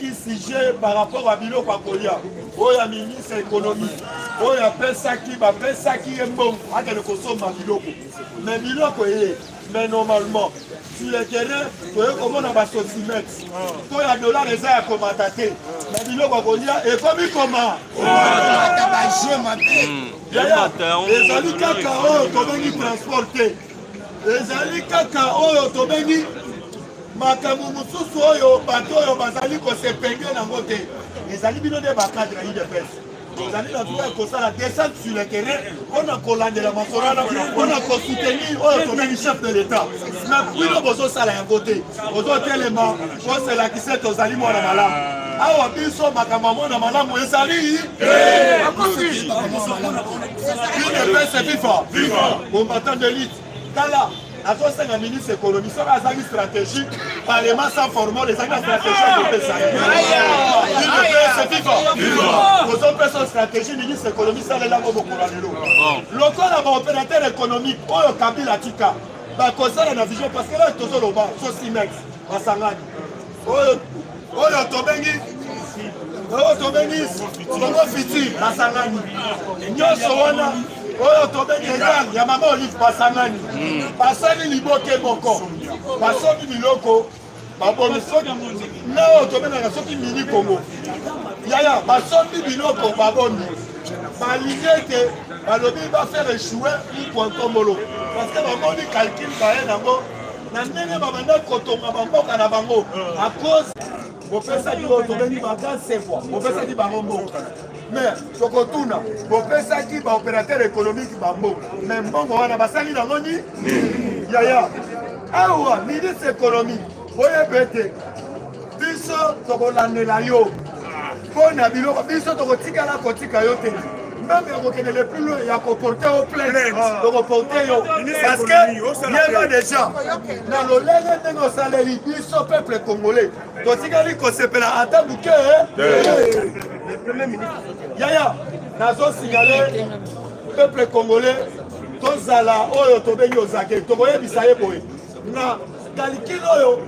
qui sujet par rapport à Biloko Akolia. Oh, la ministre économie. Oh, il y a ça qui est bon. À quel consomme à Biloko. Mais Biloko est. Mais normalement, sur le terrain, tu vois comment on va s'occimer. Quand il y a $, les airs à commenter. Mais Biloko Akolia, et comme il comment? Les amis cacao, tu vas transporter. Les amis cacao, tu vas makambo mosusu oyo bato oyo bazali kosepenge nango te ezali bino nde bakadre ya UDPS ozali na tuka kosala descente sur le terrain mpona kolandela masolana mpona kosoutenir oyo tobengi chef de l'état mais bino bozosala yango te bozotelema boselakise tozali mwana malamu awa biso makambo mwana malamu ezali UDPS viva combattant de lutte tala azosenga ministre économie soki azali stratégie parlement sans formal ezali na stratégie akopesa ozopesa stratégie ministre économie salelango bokola lelo lokola baopérateur économique oyo kabila tika bakosala na vision parce que là tozoloba sosimex basangani oyo tobengi bongo fiti basangani nyonso wana oyo tobengi egal ya mama olive basangani basali liboke moko basombi biloko babomi soki na oyo tobengaka soki mini kongo yaya basombi biloko babomi balingi ete balobi bafaire échouer mpointombolo parce que bamoni calcule baye nango na ndenge babanda kotonga bamboka na bango à cause bopesaki oyo tobengi badanse fois bopesaki bango mboka mais tokotuna bopesaki baopérateur économique bamboka mais mbongo wana basali nango ni yaya awa ministre économique oyeba ete biso tokolandela yo mpo na biloko biso tokotikala kotika yo te même yakokende le plus loin yakoporte yo plainte tokoporte yo parce que yeba déjà na lolenge ndenge osaleli biso peuple congolais totikali kosepela ata buke yaya nazosignale peuple congolais tozala oyo tobengi ozake tokoyebisa ye boye na calcul oyo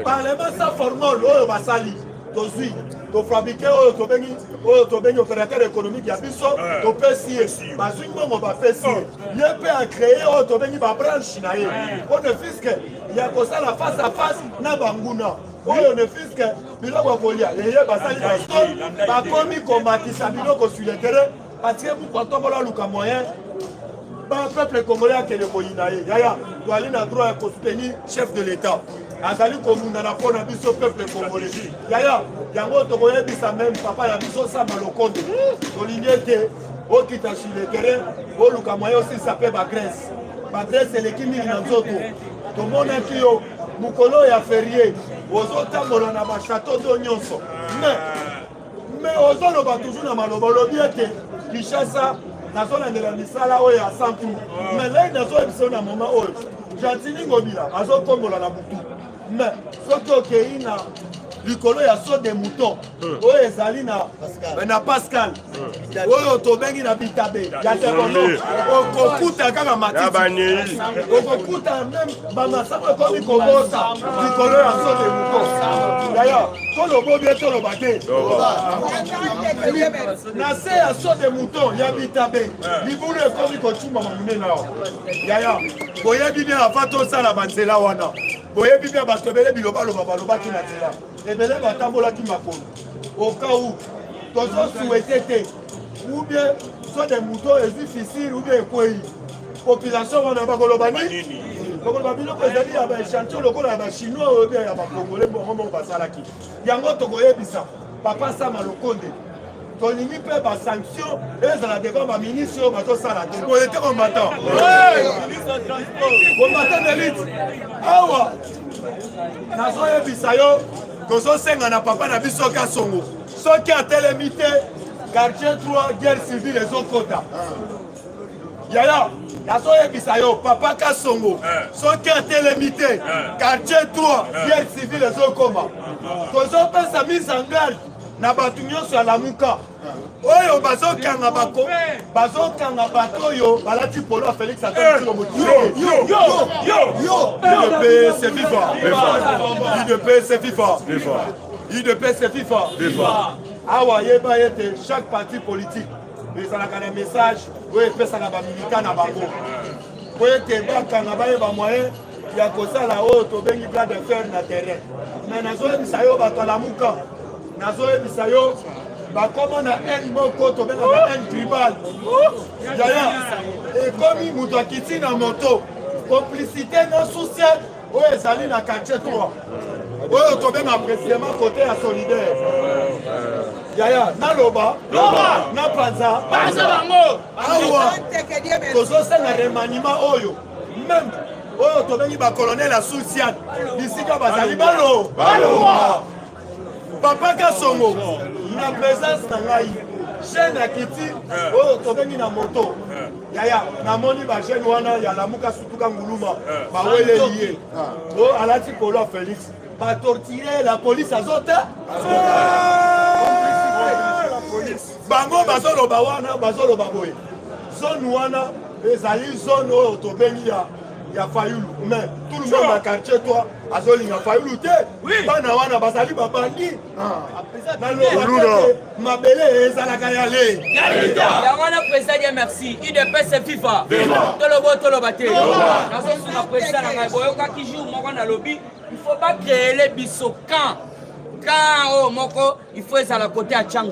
parlement sans formal oyo basali tozwi tofabrike oyo tobengi opérateur économique ya biso topesi ye bazwi mbongo bapesi ye mpe acréé oyo tobengi babranche na ye o ne fiske ya kosala face à face na banguna oyo ne fiske biloko ya kolia eye basali basto bakomi komatisa biloko sur le terrain parce que bukwatobola luka moyen peuple congolais akende koyina ye yaya toali na droit ya kosoutenir chef de l'état azali komundana mpo na biso peuple congolais yaya yango tokoyebisa meme papa ya biso Sama Lokondo tolingi ete okita sur le terrain oluka moyen osisa mpe bagrese eleki mingi na nzoto tomonaki yo mokolo ya ferie ozotambola na bachateau do nyonso mais ozoloba toujours na maloba olobi ete Kinshasa nazolandela misala oyo ya 100 tour mais lei nazoyebisa na moma oyo Jantini Ngobila azokombola na butu mais soki okei na likolo ya saut de mouton oyo ezali na Pascal oyo tobengi na bitabe ya tekono okokuta kaka matiti okokuta meme bamasako ekomi kobosa likolo ya saut de mouton daya tolobo bie toloba te na se ya saut de mouton ya bitabe libulu ekomi kocumba monene awa yaya boyebi bien ava tosala banzela wana boyebi bien bato ebele bilobaloba balobaki na nzela ebele batambolaki makolo au cas où tozosouhaite te ou bien soit des moutons difficiles ou bien ekwei population wana bakoloba nini bakoloba biloko ezali ya baéchantillon lokola ya bachinois oyo bien ya bakongolais bongo moko basalaki yango tokoyebisa papa Sama Lokonde tolingi mpe basanction ezala devant baministre oyo bazosala te boye te combattant de lutte awa nazoyebisa yo tozosenga na papa na biso Kasongo soki atelemi te quartier 3 guerre civile ezokota yaya nazoyebisa yo papa Kasongo soki atelemi te quartier 3 guerre civile ezokoma tozopesa mise en garde na bato nyonso ya lamuka oyo bazokanga bato oyo balati polo ya Félix UDPS c'est viva UDPS FIFA. Awa yeba yete chaque parti politique ezalaka na message oyo epesaka bamilita na bango po ete bakanga bayeba moyen ya kosala oyo tobengi plan de fer na terrain. Mais nazoyebisa yo bato alamuka, nazoyebisa yo bakoma na haine moko tobengaka haine tribal. Yaya ekomi moto akiti na moto complicité non sociale oyo ezali na quartier 3 oyo tobenga précisément côté ya solidaire. Yaya naloba na panza awa tozosenga remaniement oyo même oyo tobengi bacolonel ya sulsiane bisika bazali baloba papa Kasongo na présence na ngai jeune akiti oyo tobengi na moto. Yaya namoni bajeune wana ya lamuka sutuka nguluma bawele ye o alati polo Félix batortire la police azota bango bazoloba wana bazoloba boye zone wana ezali zone oyo tobengi ya Fayulu. Mais tout le monde na quartier toi azolinga Fayulu te bana wana bazali babandi mabele ezalaka yale yango wana président merci UDPS FIFA toloba te nazosunga président na ngai boyokaki jour moko na lobi il faut pas créer les biso quand oyo moko il faut ezala côté ya Tchangu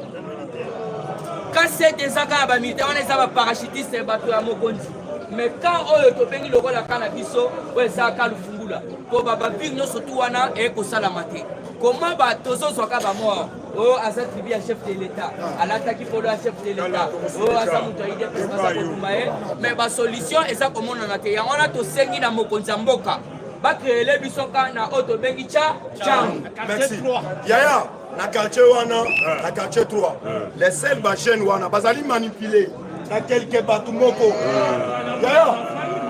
quand c'est des aka ya bamilitaire wana eza baparachutiste bato ya mokonzi. Mais quand oyo tobengi lokola kana biso oyo ezalaka lufungula po babavire nyonso tu wana ekosalama te. Comment tozozwaka bamor oyo aza tribu ya chef de l'état alataki polo ya chef de l'état oyo aza moto ya UDPS baza kotuma ye mais basolution eza komonana te. yango wana tosengi na mokonzi ya mboka bakreele biso ka na oyo tobengi Tchangu. Yaya na quartier wana na quartier 3 les seuls bajeunes wana bazali manipulé na quelques bato moko. Yaya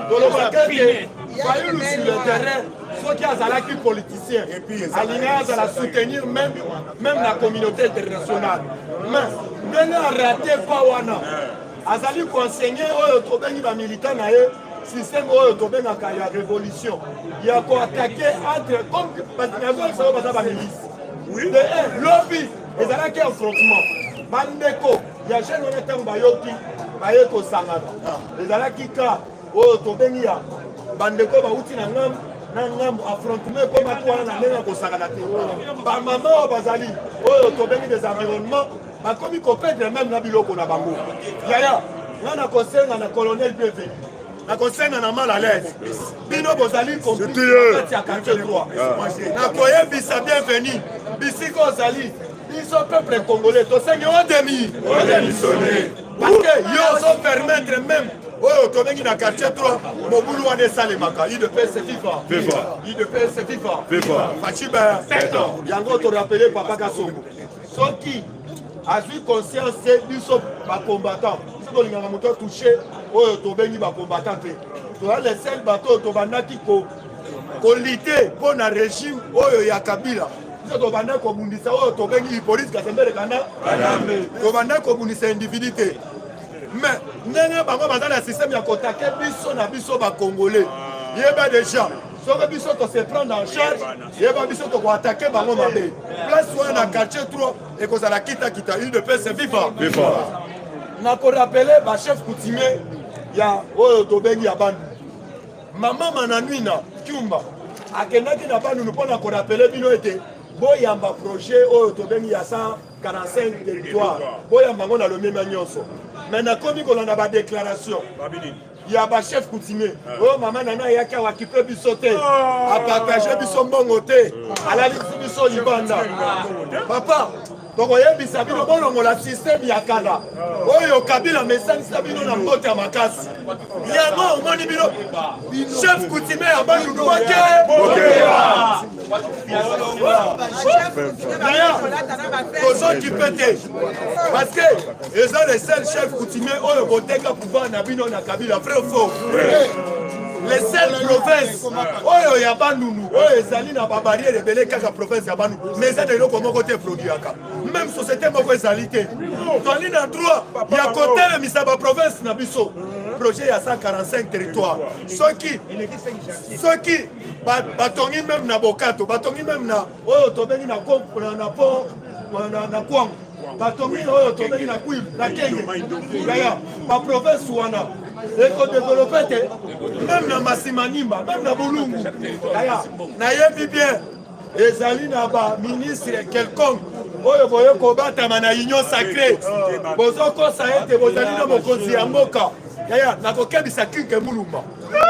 tolobaka te Fayulu sur le terrain soki azalaki politicien alingi azala soutenir même la communauté internationale. Mais ndenge arate pa wana azali konsenye oyo tobengi bamilitant na ye système oyo tobengaka ya révolution ya koatake entre comme bazolisa oyo baza bamilisi de lobi ezalaki affrontement bandeko ya jeune wana ntango bayoki baye kosangana ezalaki ka oyo tobengi ya bandeko bauti na ngambo affrontement ekoma tu wana na ndenge ya kosangana te. bamama oyo bazali oyo tobengi des environnements bakomi kopedre même na biloko na bango. Yaya nga na kosenga na colonel bienvenu na kosenga na mal à l'aise bino bozali complice ya quartier 3 na koyebisa bienvenu bisika ozali biso peuple congolais tosengi odémissionné parce que yo ozopermettre même oyo tobengi na quartier 3 mobulu wana esalemaka UDPS FIFA faciba yango torapele papa Kasongo soki azwi conscience te biso bacombattant biso tolingaka moto touché oyo tobengi bacombattant te toza le sel bato oyo tobandaki kolite mpo na régime oyo ya Kabila. biso tobandaki kobundisa oyo tobengi Hippolyte Kasembele Kanda tobandaki kobundisa individu te. Mais ndenge bango baza na système ya kotake biso na biso bacongolais yeba déjà soki biso tose prendre en charge yeba biso tokoatake bango mabe place wana na quartier 3 ekozala kitakita UDPS FIFA na korapele bachef coutumier ya oyo tobengi ya bandu mama Mananwina Kyumba akendaki na bandu mpona korapele bino ete boyamba projet oyo tobengi ya 145 territoire boyamba ngo na lomema nyonso. Mais nakomi kolanda ba déclaration ya ba chef coutumier oyo mama nana yaki awakipe biso te apartage biso mbongo te alali biso libanda papa tokoyebisa bino bolongola système ya kala oyo Kabila mesanisa bino na mbote ya makasi yango omoni bino chef coutumier ya bandundu tozokipe te parce que eza le seul chef coutumier oyo boteka pouvoir na bino na Kabila vrai ou faux. les seules provinces oyo ya bandundu oyo ezali na babariere ebele kaka province ya bandundu mais eza na eloko moko te produiaka même société moko ezali te toli na droit ya kotelemisa baprovince na biso projet ya 145 territoire soki batongi même na bokato batongi même na oyo tobengi na pont na kwango batongi oyo tobengi na kwim na kenge yaya baprovince wana ekodevelope te même na masimanimba même na bolungu yaya nayebi bien ezali na baministre quelconque oyo boye kobatama na union sacré bozokosa ete bozali na mokonzi ya mboka yaya nakokebisa kinke mulumba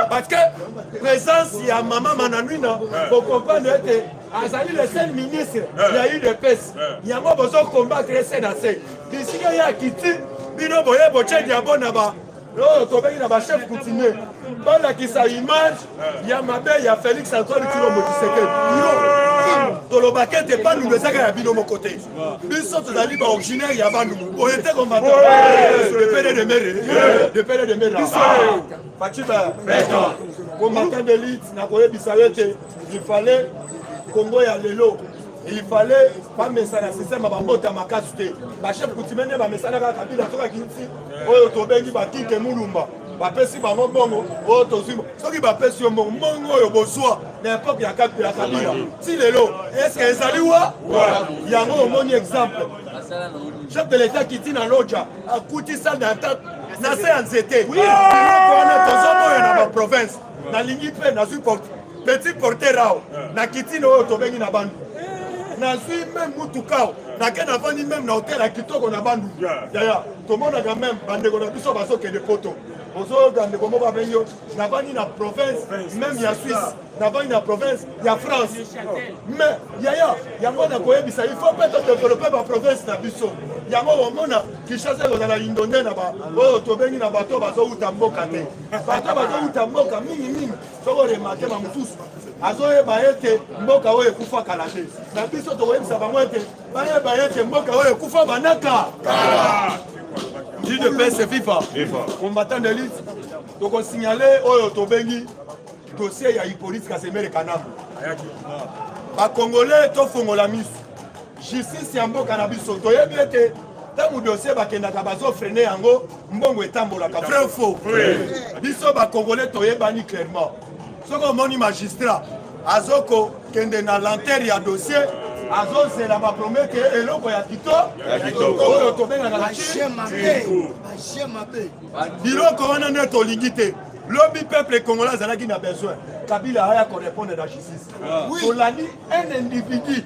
parce que présence ya mama mananwina bokomprendre ete azali le seul ministre ya UDPS yango bozokombattre se na se bisika ya kiti bino boye bocendi ya bona ba oyo tobengi na bachef coutumier balakisa image ya mabe ya Félix Antoine Tshilombo Tshisekedi tolobaki ete bandundu ezaka ya bino moko te biso tozali baoriginaire ya bandundu oyo te combattant de pere de mere Fachiba combattant d'élite nakoyebisa yo ete il fallait Congo ya lelo il fallait bamesana na système ya bambota makasi te bachef coutumier nde bamesana kaka kabila tokaki nti oyo tobengi bakike mulumba bapesi bango mbongo oyo tozwi soki bapesi yo mbongo oyo bozwa na epoke ya kabila ti lelo eske ezali wa yango omoni exemple chef de l'état kiti na loja akuti salle d'attente na se ya nzete wana tozomoyo na baprovince nalingi mpe nazwi petit porter ao na kiti na oyo tobengi na bandu nazwi même mutukao nake navandi même na hotel ya kitoko na bandu yaya tomonaka même bandeko na biso bazokende poto ozoyoka ndeko moko abengi yo navandi na province même ya Suisse navandi na province ya France mais yaya yango nakoyebisa il faut mpe todevelope baprovince na biso yango omona Kinshasa ekozala indonde na oyo tobengi na bato bazouta mboka te bato bazouta mboka mingimingi soko remake bamosusu azoyeba ete mboka oyo ekufa kala te na biso tokoyebisa bango ete bayeba ete mboka oyo ekufa banaka UDPS FIFA combattant d'élite tokosignale oyo tobengi dossier ya Hippolyte Kasemere Kanambo bakongole tofongola miso justice ya mboka na biso toyebi ete ntango dossier bakendaka bazofrene yango mbongo etambolaka vrai faux biso bakongole toyebani clairement soki omoni magistrat azokokende na lantere ya dossier azozela bapromete eloko ya kitoko oyo tobengaka biloko wana nde tolingi te lobi peuple congolais azalaki na besoin Kabila aya korépondre na justice tolandi un individu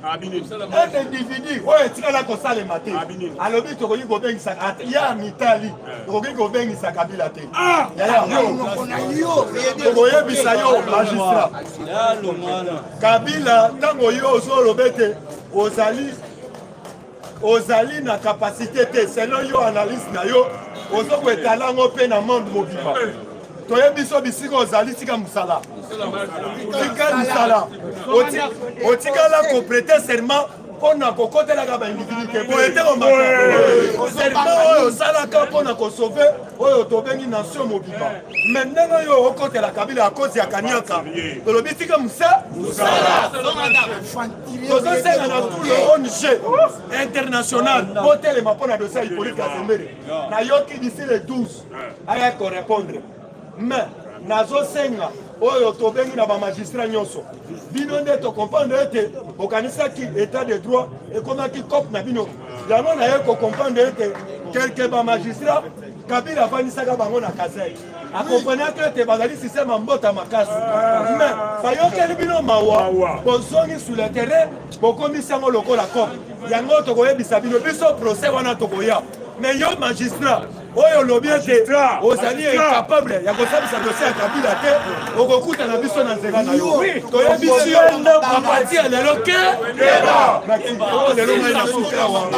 oyo etikala kosalema te alobi tokoki kobengisa ya mitali tokoki kobengisa Kabila te tokoyebisa yo magistrat Kabila ntango yo ozoloba ete ozali na capacité te selon yo analyse na yo ozokwetala yango mpe na monde mobima toyebi biso bisika ozali tika mosala tika mosala otikala koprete serment mpona kokotelaka baindividu te boye te komaka serment oyo osalaka mpona kosauve oyo tobengi nation mobima me ndenge oyo okotela Kabila akozi ya kaniaka tolobi tika mosala tozosenga na tout le ONG international botelema mpona dossier ya Hippolyte Kasemere nayoki d'ici le 12 aya korépondre mais nazosenga oyo tobengi na bamagistrat nyonso bino nde tokomprendre ete bokanisaki état de droit ekomaki cope na bino yango naye kokomprendre ete quelque bamagistrat Kabila afanisaka bango na kasai akomprenaki ete bazali système ya mbota makasi mais bayokeli bino mawa bozongi sur le terrain bokomisi yango lokola cope yango tokoyebisa bino biso procès wana tokoya mais yo magistrat oyo lobi ete ozali incapable ya kosalisa dossier ya Kabila te okokuta na biso na nzela na yo toyebisi yo apati ya lelo ke lelo mai na sukawa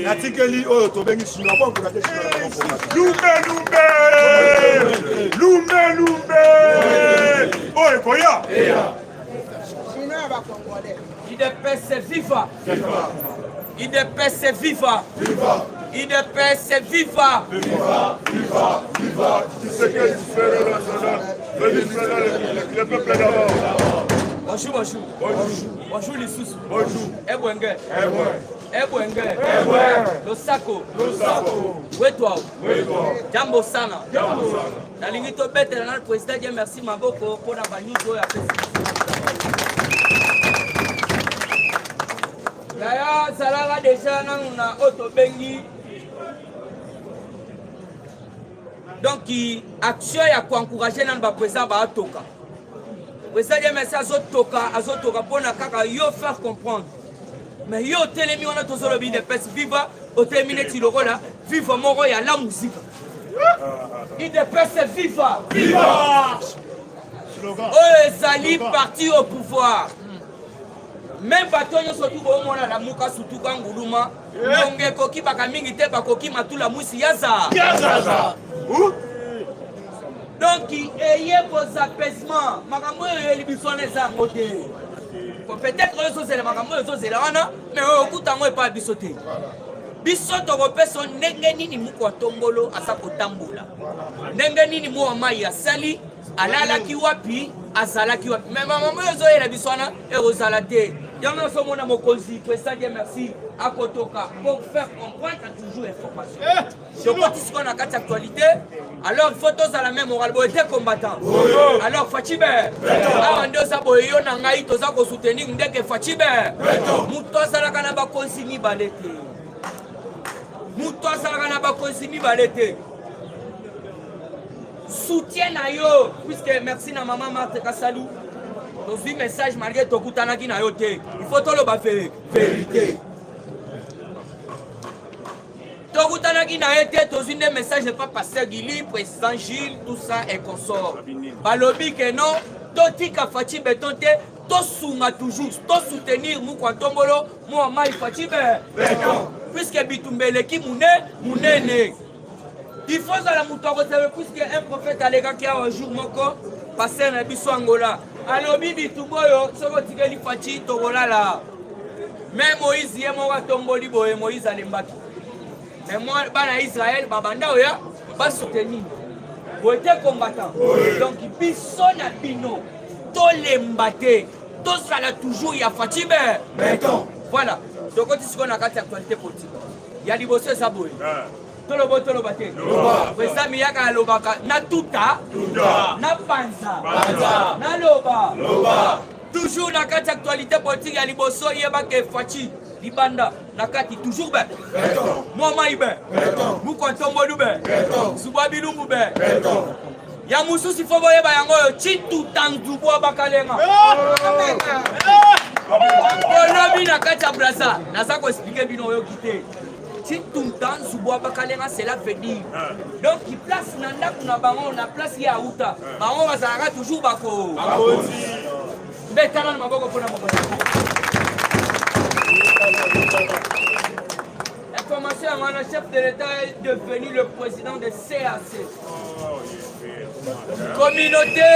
natikeli oyo tobengi chinois bonkuna te lumbe oyo koya UDPS FIFA UDPS FIFA UDPS FIFA Tshisekedi Frère National Le peuple d'abord. Bonjour, bonjour. Bonjour les sous. Bonjour. Ebwenge. Ebwenge. Losako. Wetwa. Jambo sana. Nalingi to bete na président Dieu merci maboko pour na ba news oyo apesi. Yaya salaka déjà na auto bengi. Donc action ya ko encourager na ba président ba atoka. Président Dieu merci azotoka pona kaka yo faire comprendre. Mais yo telemi on a tous le de pèse viva au terminé tiloko là viva moro ya la musique. Il de pèse viva. Oh ezali parti au pouvoir. Même batonyo surtout au mona la muka surtout kanguluma. Ngonge koki baka mingi te bakoki matula musi yaza. Donc ayez vos apaisements. Makambo yo libisone za ngote. Peut-être que c'est mais au pas bisoté. Bisoto repeso nengeni ni muko tombolo asako tambola. Nengeni ni mo mai asali alala ki wapi azala ki wapi. Mais maman mozo ela biswana e ozalate. Yanga so mona mokonzi président Dieu merci akotoka pour faire comprendre toujours information. Je pense ce qu'on a quatre actualité. Alors photos à la même morale boy des combattants. Alors Fachibe avant de ça boy yo na ngai toza ko soutenir ndeke Fachibe. Muto sala kana ba konsimi balete. Muto sala kana ba konsimi balete. Soutien à yo puisque merci na maman Marthe Kasalou. Dans un message malgré to kutanaki na yo te. Il faut to le ba vérité. Tokutanaki na été tous une message pas pasteur Guili, président Gilles, tout ça est consort. Balobi que non, totika Fati Betonte, to sunga toujours, to soutenir mou kwantombolo, mou mai Fati Beton. Puisque bitumbele ki munene. Il faut à la mouton recevoir puisque un prophète à l'égal qui a un jour moko passé na biso Angola. Alobi bitumboyo, soko tikeli Fati tobola la. Mais Moïse yemo tomboli boye Moïse alembaki. Mais moi, bana Israël, babanda oya, ba soutenir. Vous êtes combattant. Donc, bison na bino, to lembate, to sala toujours ya Fatibe. Voilà. Donc, on dit ce qu'on a quatre actualités politiques. Il y a des bossés saboy. Tolobo tolobate. Président Miyaka lobaka na tuta, na panza, na loba. Toujours dans quatre actualités politiques, il y a des bossés yebake Fati. Libanda nakati toujours ben moi maïbe mu kontombo dube subabi lumbu be ya musu si fo boye ba yango yo chitu tantu bo bakalenga olobi nakati abrasa nasa ko expliquer bino yo kité chitu tantu bo bakalenga c'est la venir donc il place nanda kuna bango na place ya uta bango bazalaka toujours bako betana na maboko pona maboko. Information à mon chef de l'État est devenu le président de CAC. Communauté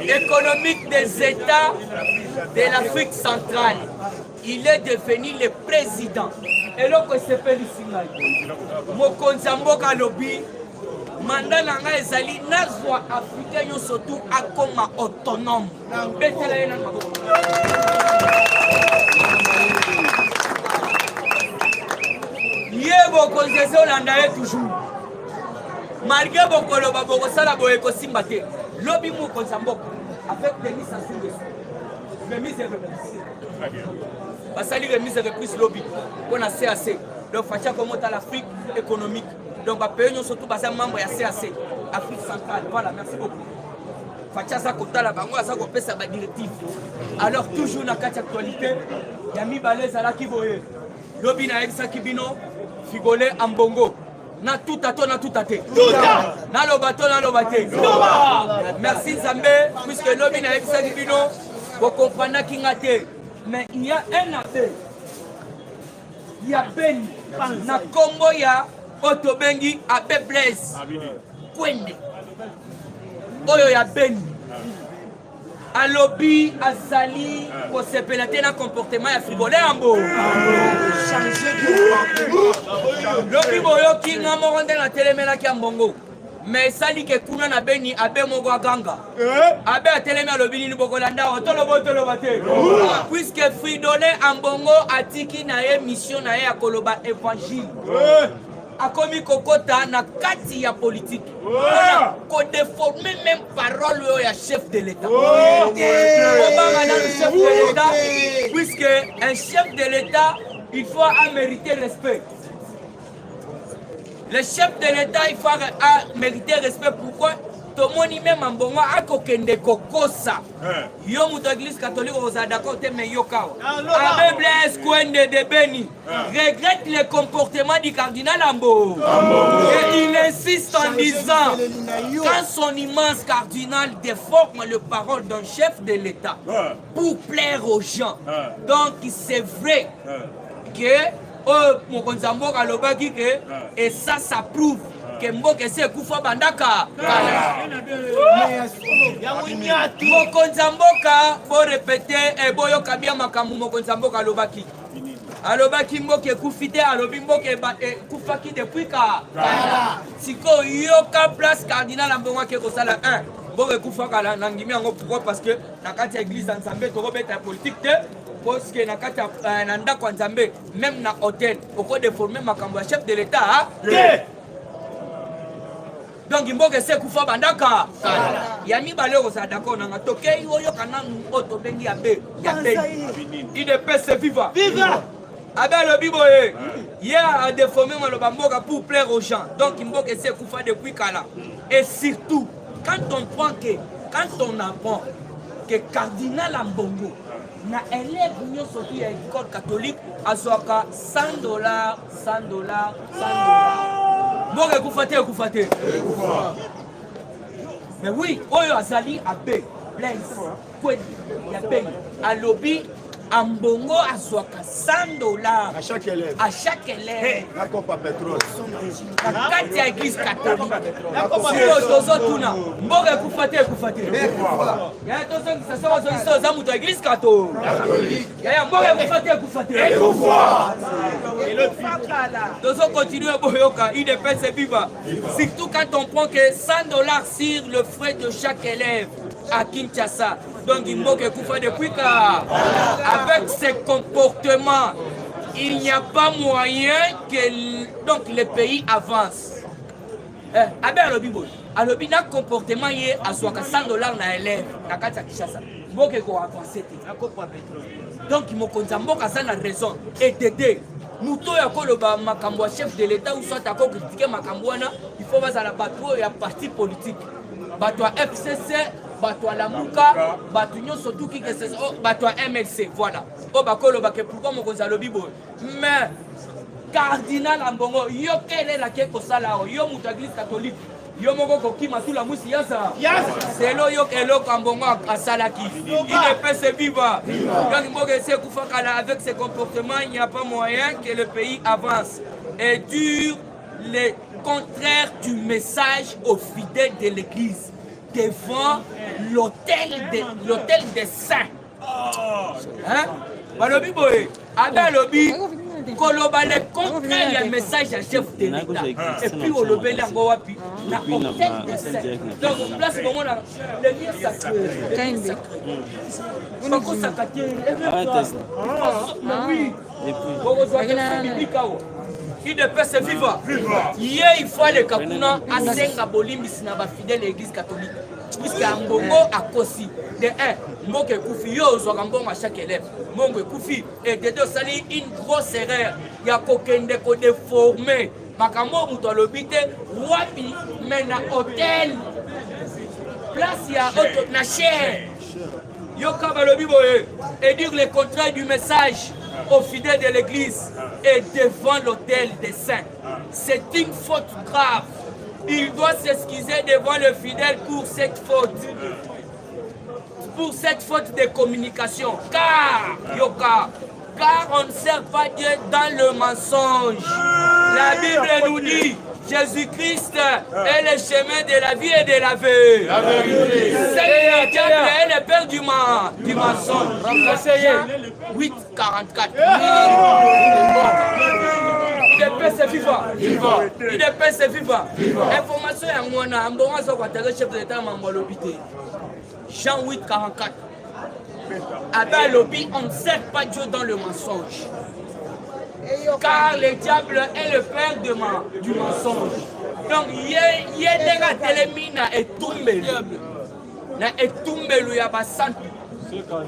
économique des États de l'Afrique centrale. Il est devenu le président. Et là, c'est Pélissingaï. Mokonzamboka Lobi, mandat nanga ezali nazwa africain surtout akoma autonome. Yebo konzese olanda ye toujours. Malgré bokolo baboko sala boye ko simba te. Lobi mo konzamboka avec Denis Sassou Nguesso. Remise et reprise. Basali remise et reprise lobby. On a CAC. Donc facha comme l'Afrique économique. Donc ba pays surtout basa membre ya CAC. Afrique centrale. Voilà, merci beaucoup. Facha sa kota la bango sa ko pesa ba directive. Alors toujours na kati actualité, yami baleza la ki boye. Lobi na exa kibino figolé en bongo. Na tout à te. Na lo bateau, na lo bate. Merci Zambé, puisque lobi na exa kibino, vous comprenez qui n'a été. Mais il y a un appel. Il y a Ben. Na Congo ya Otobengi Abe Blaise. Kwende. Oyo ya Ben. Alobi azali ko se pénétrer dans comportement ya frigolé ambo. Lobi boyo ki nga moronde na telemela ki ambongo. mais sali ke kuna na beni abe moko aganga abe atelemi alobi nini bokolanda toloba te puisque Fridolin Ambongo atiki na ye mission na ye ya koloba évangile akomi kokota na kati ya politique kodéformer même parole oyo ya chef de l'état obanga na le chef de l'état puisque un chef de l'état il faut mériter respect. Le chef de l'État, il faut mériter respect. Pourquoi? Tomoni même en bongo akokende kokosa. Yo muto église catholique aux d'accord mais yo kao. Abbé Blaise Kwende de Beni regrette le comportement du cardinal Ambo. Et il insiste en disant quand son immense cardinal déforme le parole d'un chef de l'État pour plaire aux gens. Donc c'est vrai que mokonzi mboka alobaki ke et ça prouve que mboka ese ekufa bandaka mokonzi mboka bo répéter et boyoka bien makambo mokonzi mboka alobaki mboka ekufi te alobi mboka ekufaki depuis ka siko yoka place cardinal Ambongo ke kosala 1 mboka ekufa kala nangimi yango pourquoi parce que na kati ya église nzambe tokobeta politique te parce que na kati na ndako ya nzambe même na hôtel oko déformer makambo ya chef de l'état donc mboka ese kufa bandaka ya mibale okozala d'accord nanga tokei oyo kana oto bengi ya be IDPS viva abe alobi boye ye a déformer maloba mboka pour plaire aux gens donc mboka ese kufa depuis kala et surtout quand on apprend que cardinal Ambongo na élève nyonso tu ya école catholique azwaka $100 mboka ekufa te mais oui oyo azali abe Blaise Kwende ya Beni alobi Ambongo azwaka $100 à chaque élève na kopa pétrole na kati ya église catholique sio tozotuna mboka ekufa te ya tozongisa sawa zoiso za mutu ya église catholique ya mboka ekufa te tozokontinue boyoka IDPS viva surtout quand on prend que $100 sur le frais de chaque élève à Kinshasa. Donc il faut que depuis avec ces comportements, il n'y a pas moyen que donc le pays avance. Abe alobi na comportement ye azwaka $100 na élève na kati ya Kinshasa. Mboka ko avancer te. Donc mokonzi mboka ça na raison et t'aider. Muto ya koloba makambo ya chef de l'état ou soit ako critiquer makambo wana, il faut bazala bato ya parti politique. Bato ya FCC bato à la Mouka, bato nyonso tout qui que c'est bato à MLC, voilà. O bakolo bake pourquoi mon kozalobi boy. Mais cardinal Ambongo, yo quelle est la keko sala yo muta église catholique. Yo moko kokima tout la musi yasa. C'est lo yo kelo Ambongo a salaki. Il est fait viva. Donc mboka essaie kufakala avec ses comportements, il n'y a pas moyen que le pays avance. Et dure le contraire du message aux fidèles de l'église. Devant l'hôtel des saints. Hein? Balobi boy, abe lobi koloba le contraire ya message à chef de l'État. Et puis on lobé la wapi na hôtel des saints. Donc place comment là le lieu sacré. On ko sakati. Oui. Et puis IDPS viva. Hier il faut les kakuna asenga bolimbisi na ba fidèle église catholique. Puisque Ambongo a kosi de 1 mboka ekufi yo ozwaka mbongo à chaque élève mbongo ekufi et de 2 sali une grosse erreur ya kokende ko déformer makambo muto alobi te wapi mais na hôtel place ya auto na cher yo kabalobi boye et dire le contraire du message aux fidèles de l'église et devant l'autel des saints. C'est une faute grave. Il doit s'excuser devant le fidèle pour cette faute. Pour cette faute de communication. Car on ne sert pas Dieu dans le mensonge. La Bible nous dit Jésus-Christ est le chemin de la vie et de la vérité. C'est le diable est le père du mensonge. 8, 44. c'est FIFA. UDPS c'est FIFA. Information ya mwana ambonga so kwa chef de l'état mambo l'hôpital. Jean 844. Abba lobby, on ne sert pas Dieu dans le mensonge. Car le diable est le père du mensonge. Donc, il y a des télémina et tombé. Na et tombé le yabasantu.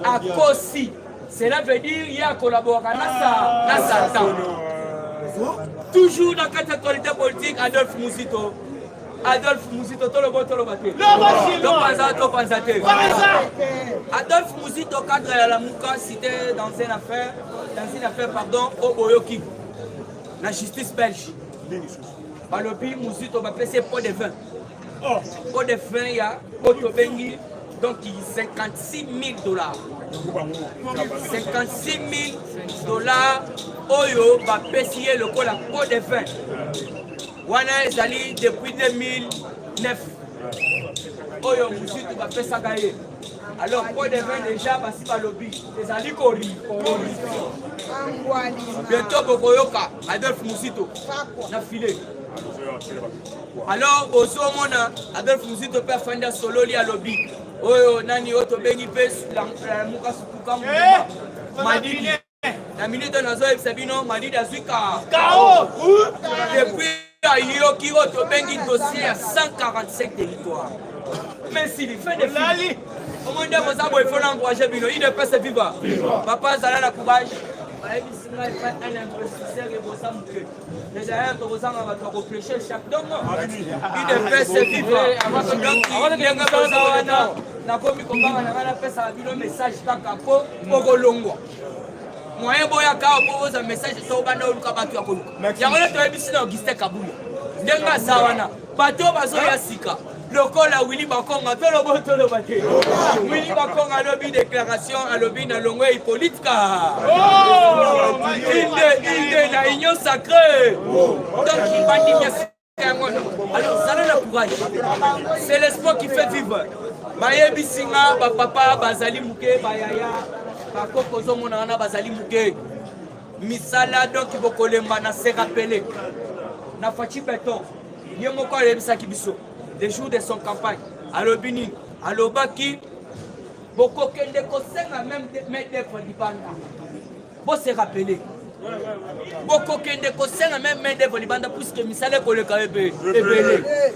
À Kossi. Cela veut dire qu'il y a collaboré dans Satan. Toujours dans cette actualité politique, Adolphe Mouzito, tout le bon, tout le bateau. Adolphe Mouzito, cadre à la Mouka, cité dans une affaire, au Boyoki, la justice belge. Alors, puis Mouzito va passer pot de vin. Pot de vin, il y a Otobengi, donc il y a 56 000 $. 56 000 $, Oyo va payer le pot de vin. Wana ezali depuis 2009. Oyo Mouzito va faire ça gagner. Alors pour des vins déjà basi ba lobby. Ezali kori. Bientôt Bokoyoka, Adolphe Mouzito na filé. Alors au mona Adolphe Mouzito peut faire solo li à lobby. Oyo nani oto bengi pes la muka sukuka mu. Madidi. La minute nazo ebsabino Madidi azuka. KO. Depuis Yoki Oto Bengi dossier à 145 territoires. Mais s'il fait des films, au moins il faut l'encourager. Il ne peut se vivre. Papa Zala la courage. Il un investisseur et vous savez que les ailleurs que vous avez réfléchir chaque don. Il ne peut se vivre. Donc il y a un commis combat, on a fait ça un message kakapo pour Longo. Moyen boya ka opose un message so bana oluka batu ya koluka. Yango le toyebisi na Augustin Kabuya. Ndenga sawana. Bato bazo ya sika. Lokola Willy Bakonga to lobo to lobate. Willy Bakonga lobby déclaration à lobby na longwe politika. Oh! Il la union sacrée. Donc il va dire alors ça le courage. C'est l'espoir qui fait vivre. Mayebi singa ba papa bazali muke bayaya. Bakokozo monana bazali muke misala donc bokolemba na se rappeler na fachi beton yemoko alebisa kibiso les jours de son campagne alobini alobaki bokokende kosenga même d'être libanda bo se rappeler bokokende kosenga même d'être libanda puisque misala koleka ebele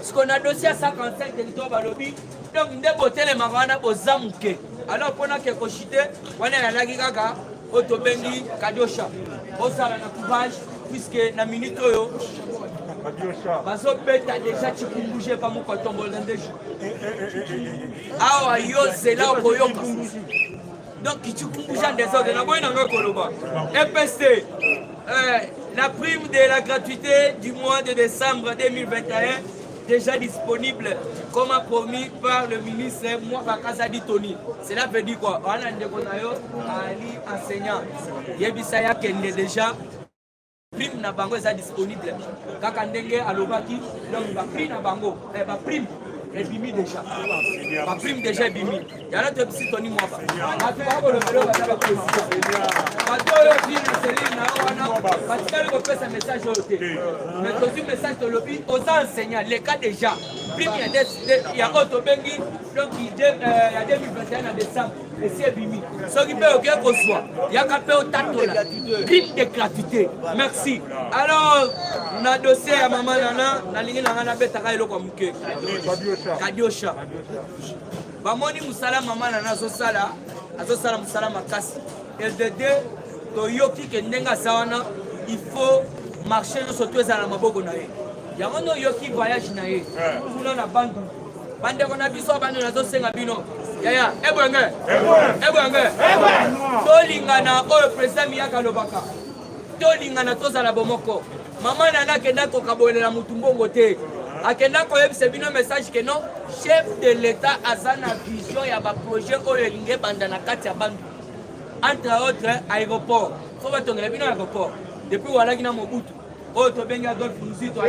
ce qu'on a dossier à 55 territoires balobi donc ndebote le marana bozamuke. Alors pendant que Kochite, on est à la Gigaga, Otobengi, Kadiosha. On s'en a courage, puisque la minute, parce que déjà tu peux bouger pas mon coton bollandais. Ah, yo, c'est là où yo donc tu peux bouger en désordre. EPST, la prime de la gratuité du mois de décembre 2021. Déjà disponible comme promis par le ministre Mwakazadi Tony. Cela veut dire quoi? On a Ali enseignant. Yebisaya Kende déjà prime na bango est disponible. Kakandenge alobaki donc la prime na bango, la prime est bimi déjà. La prime déjà bimi. Il y a notre petit Tony Mwaba. Message mais aussi message de lobby aux enseignants les cas déjà prime il y a auto bengi donc il y a 2021 en décembre et c'est bimi ce qui peut aucun reçoit il y a qu'à payer au tato là prime de gratuité merci. Alors on a dossier à maman nana na lingi na ngana betaka eloko muke Kadiosha bamoni musala maman nana azosala musala makasi LDD to yoki kendenga sawana. Il faut marcher surtout à la maboko na ye. Yango no yoki voyage na ye. Kuna na bandu. Bande kona biso bandu na zo senga bino. Yaya, ebwenge. Tolingana oyo president Miyaka lobaka. Tolingana tozala bomoko. Mama nana kenda ko kabolela mutumbongo te. Akenda ko yebise bino message que non, chef de l'état azana vision ya ba projet oyo linge banda na kati ya bandu. Entre autres aéroport. Faut batongela bino aéroport. Depuis Walagina Mobutu, Oto Benga Adolphe Mouzito,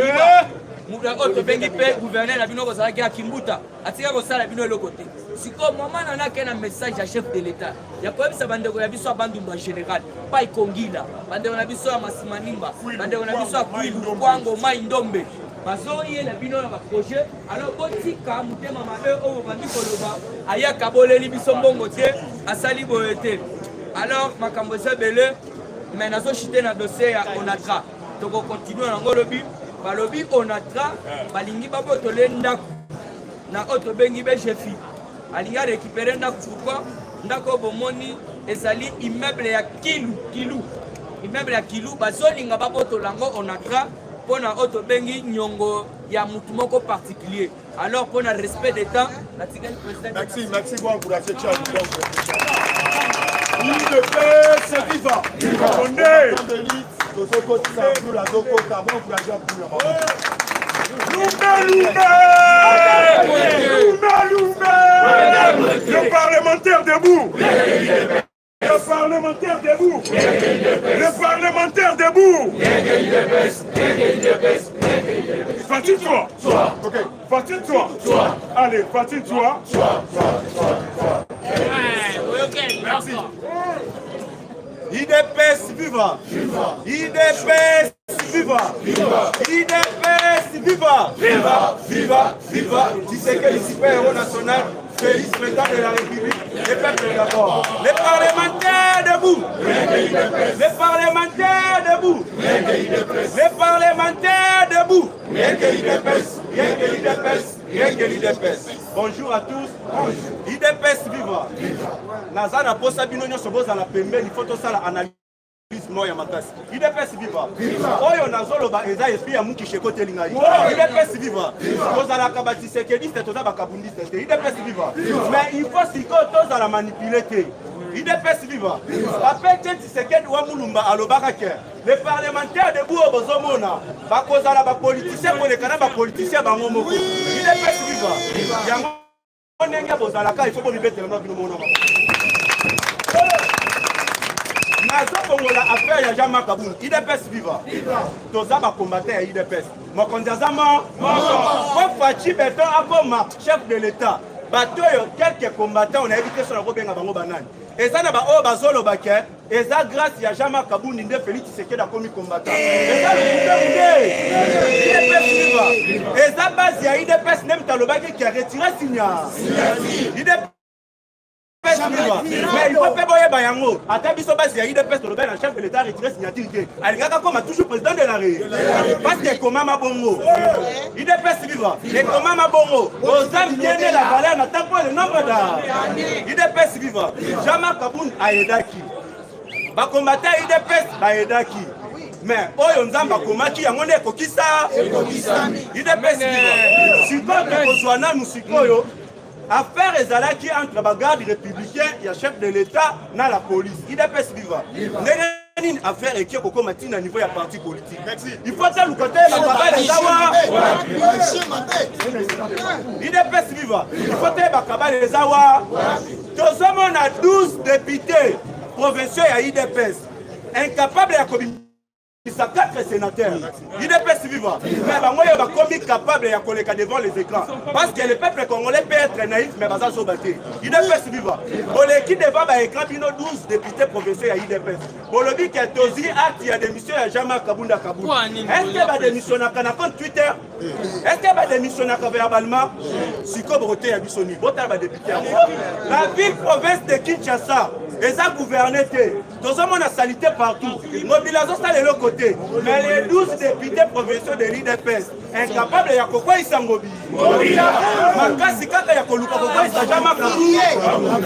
oto bengi pe gouverneur na bino kozalaki ya Kimbuta atika kosala bino eloko te siko mama nana ke na message ya chef de l'état ya koyebisa bandeko ya biso ya bandumba général pa ikongila bandeko na biso ya Masimanimba bandeko na biso ya Kwilu Kwango Mai Ndombe bazoyela bino na baprojet alors botika motema mabe oyo bandi koloba ayaka boleli biso mbongo te asali boye te alors makambo eza ebele mais nazochite na dossier ya Onatra tokokontinue nango lobi balobi Onatra balingi babotole ndako na oyo tobengi bejefi alingi arécupere ndako pourquoi ndako bomoni ezali immeuble ya kilu immeuble ya kilu bazolinga babotola yango Onatra mpona oyo tobengi nyongo ya mutu moko particulier alors mpona respect des temps natikali président merci pour encourager Tchad UDPS viva Le parlementaire debout. Le parlementaire debout. Le parlementaire debout. Fatine-toi. Ok, fatine-toi. Allez, fatine-toi. Merci. IDPS viva. IDPS viva. IDPS viva. Viva. Tshisekedi super-héros national. Félix, président de la République, les peuples d'abord. Les parlementaires debout. Les parlementaires debout. Les parlementaires debout. Rien que l'IDPS. Bonjour à tous. IDPS viva. Nazana posa binonyo soboza la pembe, il faut tout ça analyse. Moya makasi. IDPS viva. Oyo nazoloba eza esprit ya muki shekote lingai. IDPS viva. Kozala kabati sekedi te toza bakabundi te. IDPS viva. Mais il faut siko toza la manipuler te. IDPS viva. Apete Tshisekedi wa mulumba alobaka ke. Les parlementaires debout au bozomona. Bakozala ba politicien kolekana ba politicien bango moko. IDPS viva. Yango onenge bozalaka il faut libérer na bino mona. Nazokongola affaire ya Jean-Marc Kabund, IDPS viva. Toza ba combattant ya IDPS. Mokonzi azama moko. Fachi Beton akoma chef de l'État. Batoyo quelques combattants on a évité sur la robenga bango banane. Eza na ba o bazolo bake, eza grâce ya Jean-Marc Kabund nde Félix Tshisekedi akomi combattant. Eza le IDPS viva. Eza base ya IDPS nem talobaki qui a retiré signal. IDPS mais il faut pas boyer bayango. Ata biso basi ya IDPS to le chef de l'État retiré signature. Alingaka comme toujours président de la République. Parce que comment ma bongo. IDPS vivra. Et comment ma bongo. Aux âmes tiennent la valeur n'attend pas le nombre d'armes. IDPS vivra. Jean-Marc Kabund a aidaki. Ba combattant IDPS ba aidaki. Mais oyo nzamba komaki yango ne kokisa. IDPS vivra. Sikoyo kozwana musikoyo. Affaire ezalaki entre la garde républicaine et le chef de l'État dans la police. IDPS viva. Une affaire qui est au niveau du parti politique. Il faut que le côté IDPS viva. Il faut que les Zawa. Nous avons 12 députés provinciaux à IDPS. Incapables de communiquer. Ils sont 4 sénateurs. IDPS vivant. Mais moi, je suis capable de coller devant les écrans. Parce que le peuple congolais peut être naïf, mais il va battre. IDPS vivant. Pour l'équipe devant l'écran, il y a 12 députés provinciaux à IDPS. Pour le but qu'il y a Tozi, il y a démission à Jean-Marc Kabund. Est-ce qu'il y a démission à compte Twitter? Est-ce qu'il y a démission à verbalement? Si comme Roté a Bissoni, député. La ville-province de Kinshasa, ils ont gouverné. Nous avons la salité partout. Mobilisation, c'est de l'autre côté. Mais les 12 députés provinciaux de l'IDPS, incapables de Yakokwa Isangobi. Makasi Kaka Yakoluka Kokwa Isajama Kabund.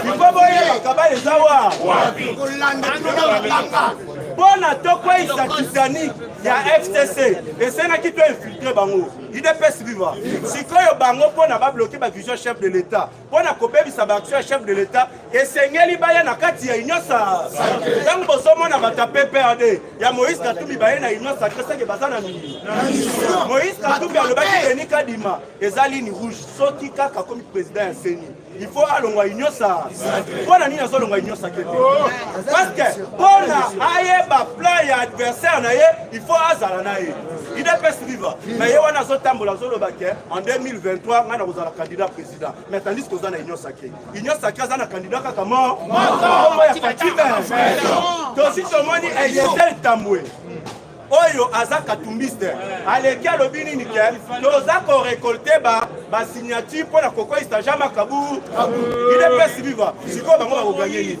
Il faut voir Bakaba les Awa. Bon à Tokwa Isatitanique, il y a FCC. Et c'est là qui peut infiltrer Bango. IDPS viva. Si quand Bango pour n'a pas bloqué la vision chef de l'État, pour n'a pas coupé sa action chef de l'État, et c'est Ngeli Baya na kati ya Ignosa. Tant que somo na batapé PRD, il y a Moïse Katumbi Baya na Ignosa, que c'est que Bazana Mimi. Moïse Katumbi a le baki de Nika Dima, et Zalini Rouge, Soki Kaka comme président Seni. il faut alongwa inyosa mpona nini azolongwa inyosa ke te parce que mpona ayeba plan ya adversaire na ye il faut azala na ye idps viva mais ye wana azotambola azoloba ke en 2023 ngai na kozala candidat président mais tandis que oza na inyosa ke inyosa ke aza na candidat kaka kombo ya fatibe tosi tomoni Eliezer Tambwe oyo aza katumbiste aleki alobi nini ke toza korekolte basignature mpo na kokoyisa Jean Makabu idps viva sikoyo bango bakoganye nini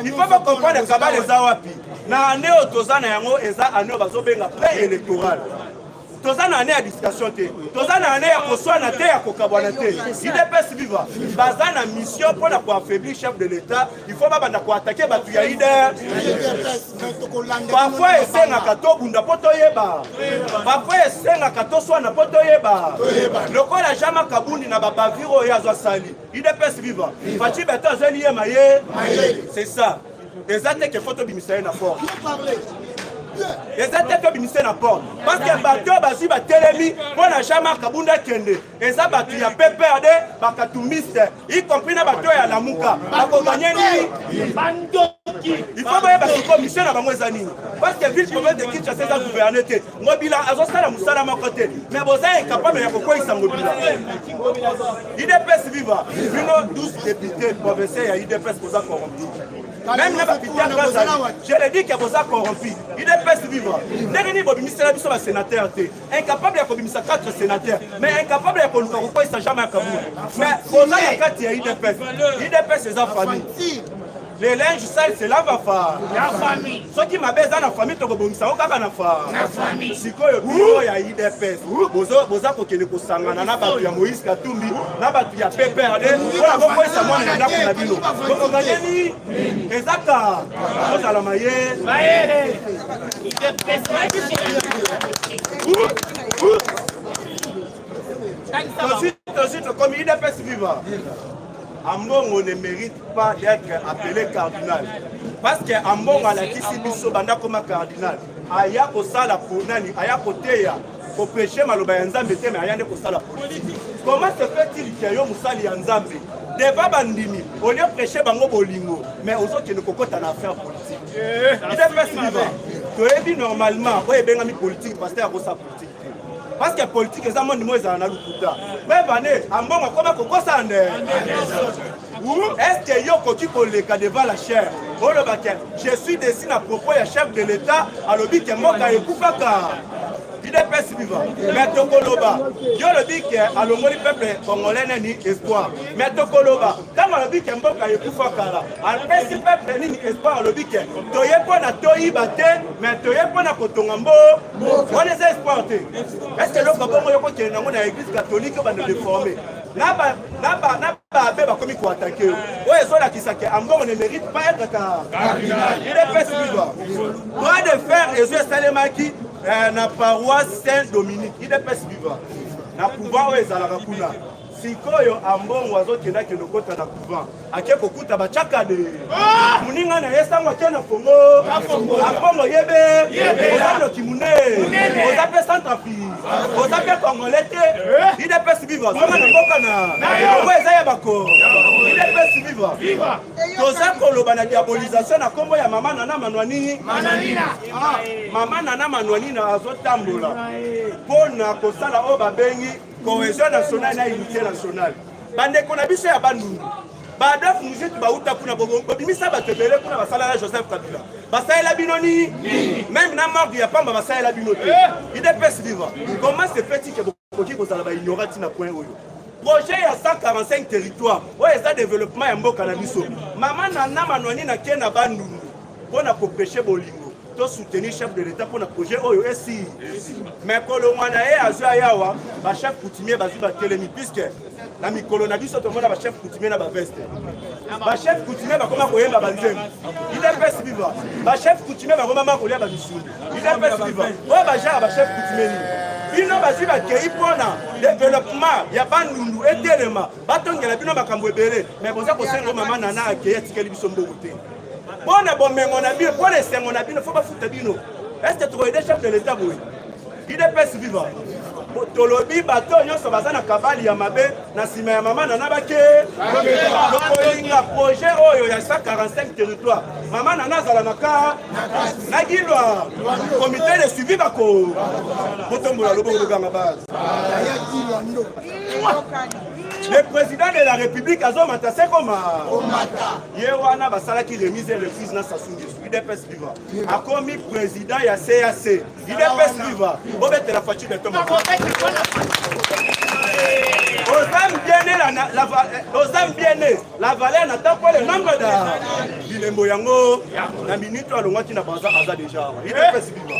il faut bakomprendre kabale eza wapi na ane oyo toza na yango eza ane oyo bazobenga pré-électoral toza na ane ya discussion te toza na ane ya koswana te ya kokabwana te idps viva baza na mission mpo na koaffaiblir chef de l'état il faut babanda koatake bato ya parfois esengaka tobunda mpo toyeba parfois esengaka toswana mpo toyeba lokola Jean Makabundi na babavire oyo azwa sali idps viva faci beto azweli ye maye c'est ça eza te ke fo tobimisa ye na porte eza te tobimisa na porte parce que bato bazwi batelemi mpo na Jean Makabundi akende eza bato ya PPRD bakatumbiste y compris na bato ya lamuka bakoganye nini il faut boyeba siko mission na bango eza nini parce que ville province de Kinshasa eza gouverne te ngobila azosala mosala moko te mais boza incapable ya kokweyisa ngobila idps viva bino 12 députés provinciaux ya idps boza corrompu même na bapita kazali je le dis que boza corrompu idps viva ndenge nini bobimisela biso basénateur te incapable ya kobimisa 4 sénateurs mais incapable ya koluka kokweyisa Jean Makabu mais boza ya kati ya idps eza famille les linges sales c'est la famille ceux qui m'abaissent dans la famille to kobomisa o kaka na famille sikoyo biro ya IDPS boza kokende kosangana na bato ya Moïse Katumbi na bato ya PPRD mpona kokweyisa mwana ya ndako na bino bokoganyeni ezaka ozala mayele tosi tokomi IDPS viva Ambongo ne mérite pas d'être appelé cardinal. Parce que Ambongo a la kisi biso banda comme cardinal. Aya ko sala pour nani, aya ko teya, ko prêcher maloba ya Nzambe te mais aya ne ko sala politique. Comment se fait-il que yo musali ya Nzambe devant bandimi, au lieu de prêcher bango bolingo, mais aux autres qui ne kokota na affaire politique. Il est fait vivant. Tu es dit normalement, ouais ben ami politique parce que à cause politique. Parce que politique est un monde moins en alukuta. Mais bané, ambongo comment kokosa nde. Est-ce que yo koki koleka devant la chair? Je suis destiné à propos ya chef de l'État à l'obi que moka ekufaka. IDPS vivant. Mais Tokoloba, yo le dit que à l'omoni peuple congolais ni espoir. Mais Tokoloba, quand on le dit que mboka ekufaka là, à pesi peuple ni espoir le dit que toye pona toyi bate, mais toye pona kotongambo, on les espoir te. Est-ce que l'oko bongo yoko ke nango na église catholique ba ne déformer? Naba beba komi ko attaquer. Ouais so la kisake ambongo ne mérite pas être cardinal. IDPS vivant. Droit de faire Ezeu Salemaki na paroisse Saint-Dominique, IDPS vivant. Na pouvoir oyo ezalaka kuna. Sikoyo ambongo azokenda ke lokota na couvent. Ake kokuta bachaka de. Muninga na yesango ake na Congo. Ambongo yebe. Ozalo kimune. Ozape Centrafrique. Ozape Congolais te. IDPS vivant. Soma na mboka na. Obo ezaya bako. IDPS vivant. Toza koloba na diabolisation na kombo ya mama Nana Manwani. Mama Nana Manwani na azotambola. Pona kosala o babengi cohésion nationale na unité nationale. Bande kona biso ya bandu. Bada funje tu bauta kuna bobo bimisa batebele kuna basala na Joseph Kabila. Basala binoni même na mort ya pamba basala binote. IDPS vivant. Comment se fait-il que bokoki kozala ba ignorant na point oyo? Projet ya 145 territoires. Ouais ça développement ya mboka na biso. Mama Nana Manwani na kena bandu. Pona ko prêcher bolingo. To soutenir chef de l'État pour le projet oyo esi. Mais kolomana e azwa yawa ba chef coutumier bazu ba telemi puisque na mikolo na biso to mona ba chef coutumier na ba veste. Ba chef coutumier ba koma koyemba ba nzembo. IDPS vivant. Ba chef coutumier ba koma kolia ba misuli. IDPS vivant. O ba jara ba chef coutumier ni. Bino bazu ba kei pona développement ya bandundu etelema. Batongela bino makambo ebele mais boza ko sengo mama Nana akeye tikeli biso mboko te. Bon abomengo na bino, bon esengo na bino, faut pas foutre bino. Est-ce que tu vois des chefs de l'État boy? IDPS vivant. tolobi bato nyonso baza na kabali ya mabe na nsima ya mama nana bake tokolinga projet oyo ya 145 territoire mama nana azala na gilwa comité de suivi botombola loboko lobanga base. Le président de la République azomata se koma ye wana basalaki remise et reprise na Sassou Nguesso IDPS Viva akomi président ya CAC IDPS Viva bobetela facture de toma osam biene la valeur n'attend pas le nombre de bilembo yango na minute alongwaki na baza aza déjà IDPS Viva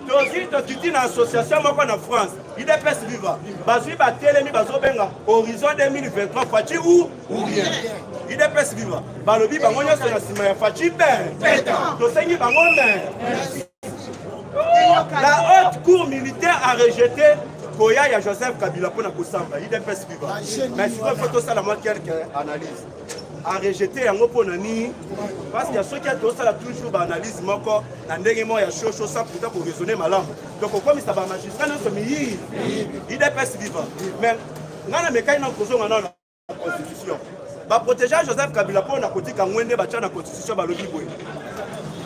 tozi tokiti na association moko na France IDPS Viva bazwi batelemi bazobenga horizon 2023 faci ou rien IDPS Viva balobi bango nyonso na nsima ya faci be tosengi bango la haute cour militaire a rejeté koya ya Joseph Kabila pour na kosamba IDPS Viva mais sikoyo faut tosala mwa quelque analyse a rejeté yango mpo na nini parce que soki atosala toujours baanalyse moko na ndenge moko ya shosho sans pourtant koraisonne malamu donc okomisa bamagistrat nyonso miyiri IDPS Viva mais ngai na mekai na kozonga nao na constitution baprotéger Joseph Kabila mpo na kotika ngwende batya na constitution balobi boye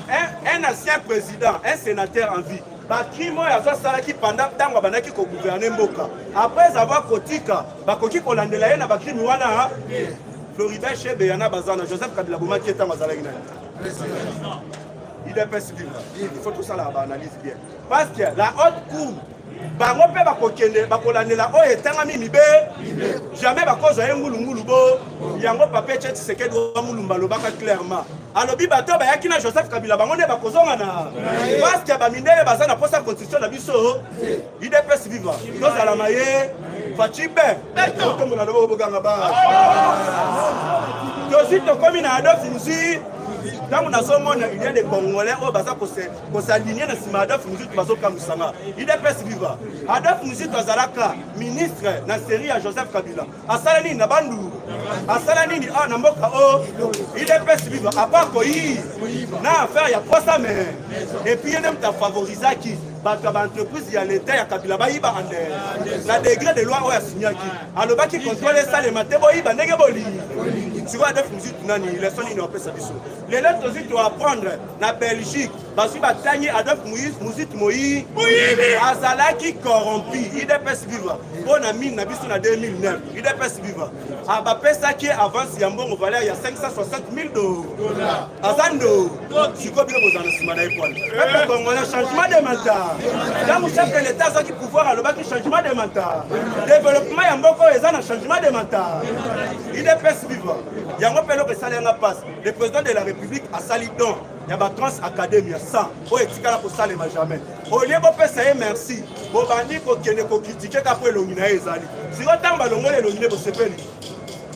un ancien président un sénateur en vie bacrime oyo azosalaki pendant ntango abandaki kogouverne mboka après avoir kotika bakoki kolandela ye na bacrime wana Floribert Chebe yana bazana Joseph Kabila bomaki etango azalaki nani IDPS Viva il faut tout ça là analyse bien parce que la haute cour bango mpe bakokende bakolandela oyo etangami mibe jamais bakozwa ye ngulungulu bo yango pape Tche Tshisekedi wa mulumba alobaka clairement alobi bato bayaki na Joseph Kabila bango nde bakozonga na parce que bamindele baza na posa constitution na biso IDPS Viva tozalama ye faci be otombola loboko boganga ba tozi tokomi na Adolphe Muzi ntango nazomona il y a des Congolais oyo baza kosaligné na nsima Adolphe Muzi bazokangwisanga IDPS Viva Adolphe Muzi azalaka ministre na série ya Joseph Kabila asala nini na bandu asala nini na mboka o IDPS Viva apart koyi na affaire ya 300 mais et puis yene mta favorisaki bato ya baentreprise ya leta ya Kabila bayiba na degré de loi oyo asignaki alobaki contrôle esalema te boyiba ndenge boli sikoyo Adolphe Muzi tunani leson nini opesa biso lelo tozi toapprendre na Belgique bazwi batangi Adolphe Muzi moi azalaki corrompu IDPS Viva mpo na mine na biso na 2009 IDPS Viva bapesaki avance ya mbongo valeur ya 560 000 $. azando sikoyo bino bozala na nsima na ye kwana peuple congolais changement de mandat ntango chef de l'état azwaki pouvoir alobaki changement de mandat développement ya mboka oyo eza na changement de mandat IDPS Viva yango mpe eloko esala yanga mpasi le président de la république asali don ya batrans académie ya 100 oyo etikala kosalema jamais olie bopesa ye merci bobandi kokende kokritike kaka mpo elongi na ye ezali siko ntango balongoli elongi nde bosepeli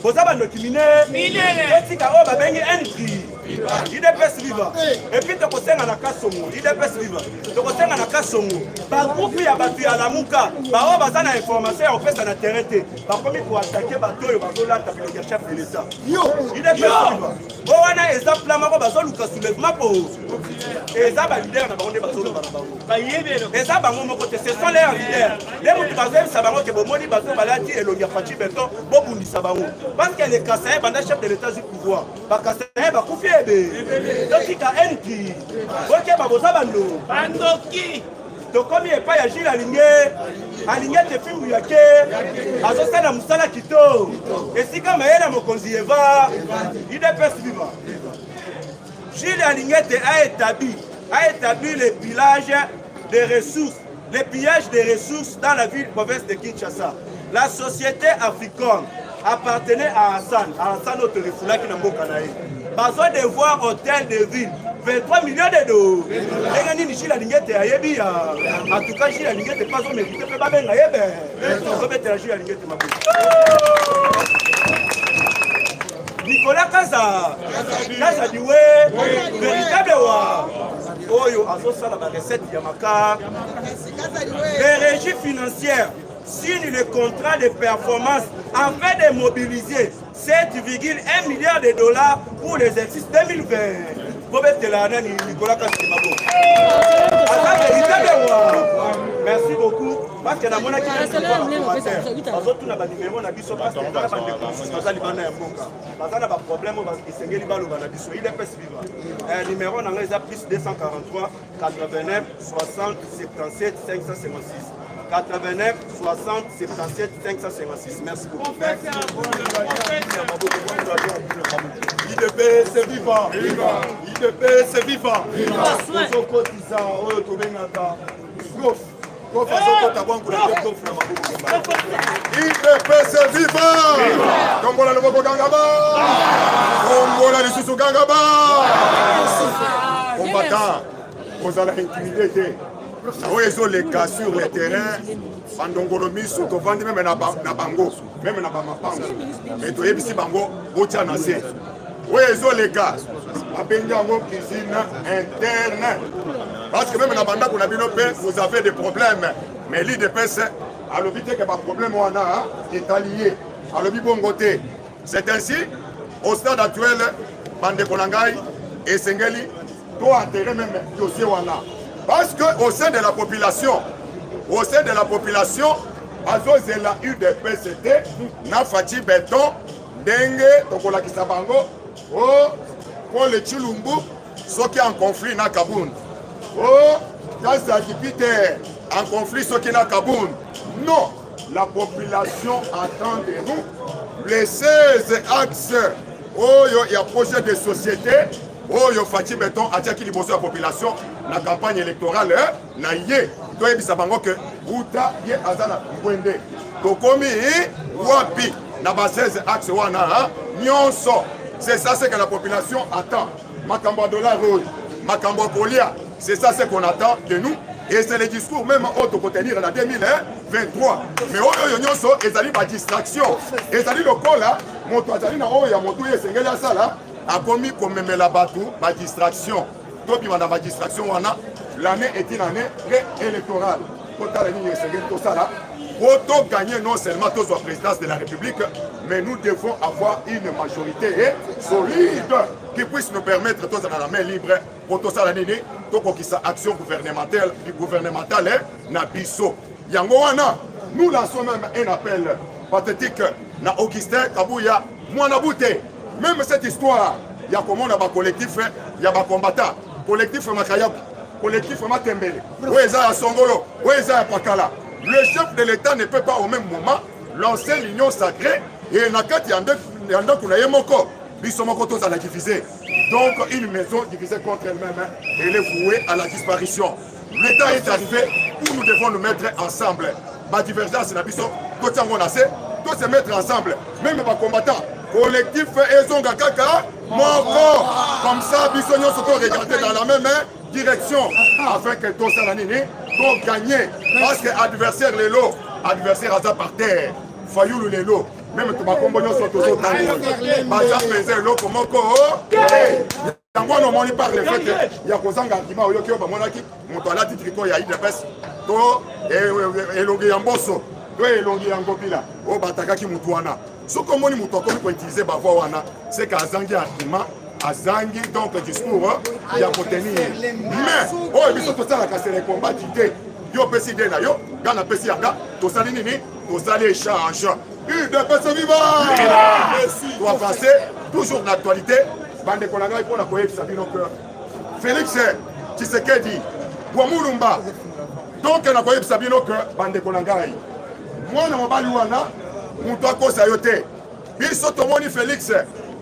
boza bandoki minene etika oyo babengi NG IDPS Viva epuis tokosenga na kasongo IDPS Viva tokosenga na kasongo bagroupe ya bato ya lamuka baoyo baza na information ya kopesa na terrain te bakomi koatake bato oyo bazolata biloko ya chef de l'état IDPS Viva o wana eza plan moko bazoluka soulèvement po eza balider na bango nde bazoloba na bango eza bango moko te ce sont leurs leaders nde motu bazoyebisa bango ke bomoni bato balati elongi ya faci beton bobundisa bango parce que le Kasaye banda chef de l'état du pouvoir bakasaye bakufi ebe totika enki oke baboza bandoki tokomi epai ya Jules alingi ete fimbu yake azosala mosala kito esika mayele ya mokonzi eva IDPS Viva Jules alingi ete a établi le pillage des ressources le pillage des ressources dans la ville province de Kinshasa la société africaine appartenait à Hassan autre refoulaki na mboka na ye bazo devoir hôtel de ville 23 millions de $. Ndenge nini Jules alingi ete ayebi ya en tout cas Jules alingi ete pas omérité mpe babenga yebe ozobetela Jules alingi ete mabuku Nicolas Kaza diwe véritable wa oyo azosala barecette ya maka les régies financières signe le contrat de performance afin de mobiliser 7,1 milliards de $. Pour l'exercice 2020. Nicolas Kassima. Merci beaucoup. parce que namonaki bazotuna banimero na biso parce que eza na bandeko baza libanda ya mboka baza na baproblème oyo esengeli baloba na biso idps viva numéro na ngai eza plus 243 89 60 77 556 89 60 77 556. Merci beaucoup. IDPS vivant. IDPS vivant. Tozokotisa oyo tobengaka prof azokota bwangu na prof na maboko. IDPS vivant. Tombola loboko gangaba. Tombola lisusu gangaba. Combattant, vous allez intimider. Oyezo les cas sur le terrain, bandongolomi soto vandi même na bango, même na bamapango. Et to yebisi bango otia na se. Oyezo les cas, abengango cuisine interne. Parce que même na banda ko na bino pe, vous avez des problèmes. Mais l'IDPS a l'obité que ba problème wana est allié. A l'obi bongoté. C'est ainsi au stade actuel bande konangai et Sengeli to enterrer même dossier wana. Parce qu'au sein de la population, Azos la UDPCT, na Fati Béton, Dengue, Tokola Kisabango, pour le Chilumbu, ceux qui sont en conflit na Kaboun. Dans Jupiter, en conflit ceux qui sont na Kaboun. Non, la population attend de nous les 16 axes. Il y a projet de société. Oyo Fati Béton a dit qu'il y a la population la campagne électorale na yé to yebisa bango que uta ye azana ngwende to komi wapi na ba 16 axes wana nyonso c'est ça ce que la population attend makambo dollar makambo kolia c'est ça ce qu'on attend de nous et c'est le discours même auto contenir en 2023 mais oyo nyonso ezali ba distraction ezali lokola moto azali na oyo ya moto ye sengeli asala a commis comme la batou, ma distraction. Tout le monde a ma distraction. L'année est une année électorale. Pour gagner non seulement tous la présidence de la République, mais nous devons avoir une majorité solide qui puisse nous permettre tous dans la main libre pour tout ça l'année, tout pour qu'il y ait action gouvernementale, Nabiso. Yangoana, nous lançons même un appel pathétique na Augustin Kabouya, Mouanabouté. Même cette histoire, il y a comment on a un collectif, il y a un combattant, collectif Makayab, collectif Matembele, Oueza Songolo, Oueza Pakala. Le chef de l'État ne peut pas au même moment lancer l'union sacrée et Nakat Yanda Kunayemoko, Bissomoko tous à la diviser. Donc une maison divisée contre elle-même, elle est vouée à la disparition. L'État est arrivé où nous devons nous mettre ensemble. Ma divergence, c'est la biso, tout se mettre ensemble, même les combattants. Collectif Ezonga Kaka, Moko, comme ça, Bissognon se regarder dans la même direction, afin que tout ça l'année, donc gagner. Parce que adversaire les lots, adversaire à par terre, Fayoulou les lots, même tout ma compagnon sont tous autant. Baja faisait l'eau comme Moko, Yango no moni par le fait que ya kozanga ndima oyo kyo ba monaki moto ala titriko ya IDPS to elongi ya mboso to elongi ya ngopila o batakaki mutu wana soko moni mutu akomi ko utiliser ba voix wana c'est ka azangi ndima azangi donc discours ya kotenir mais o biso to sala ka c'est le combat d'idée yo pesi de na yo gana pesi yanga to sali nini to sali échange UDPS viva merci doit passer toujours d'actualité. Bande Kolanga pour la cohésion que Félix Tshisekedi Wamulumba donc na cohésion sabino que Bande Kolanga moi na mobali wana muto akosa yote biso tomoni Félix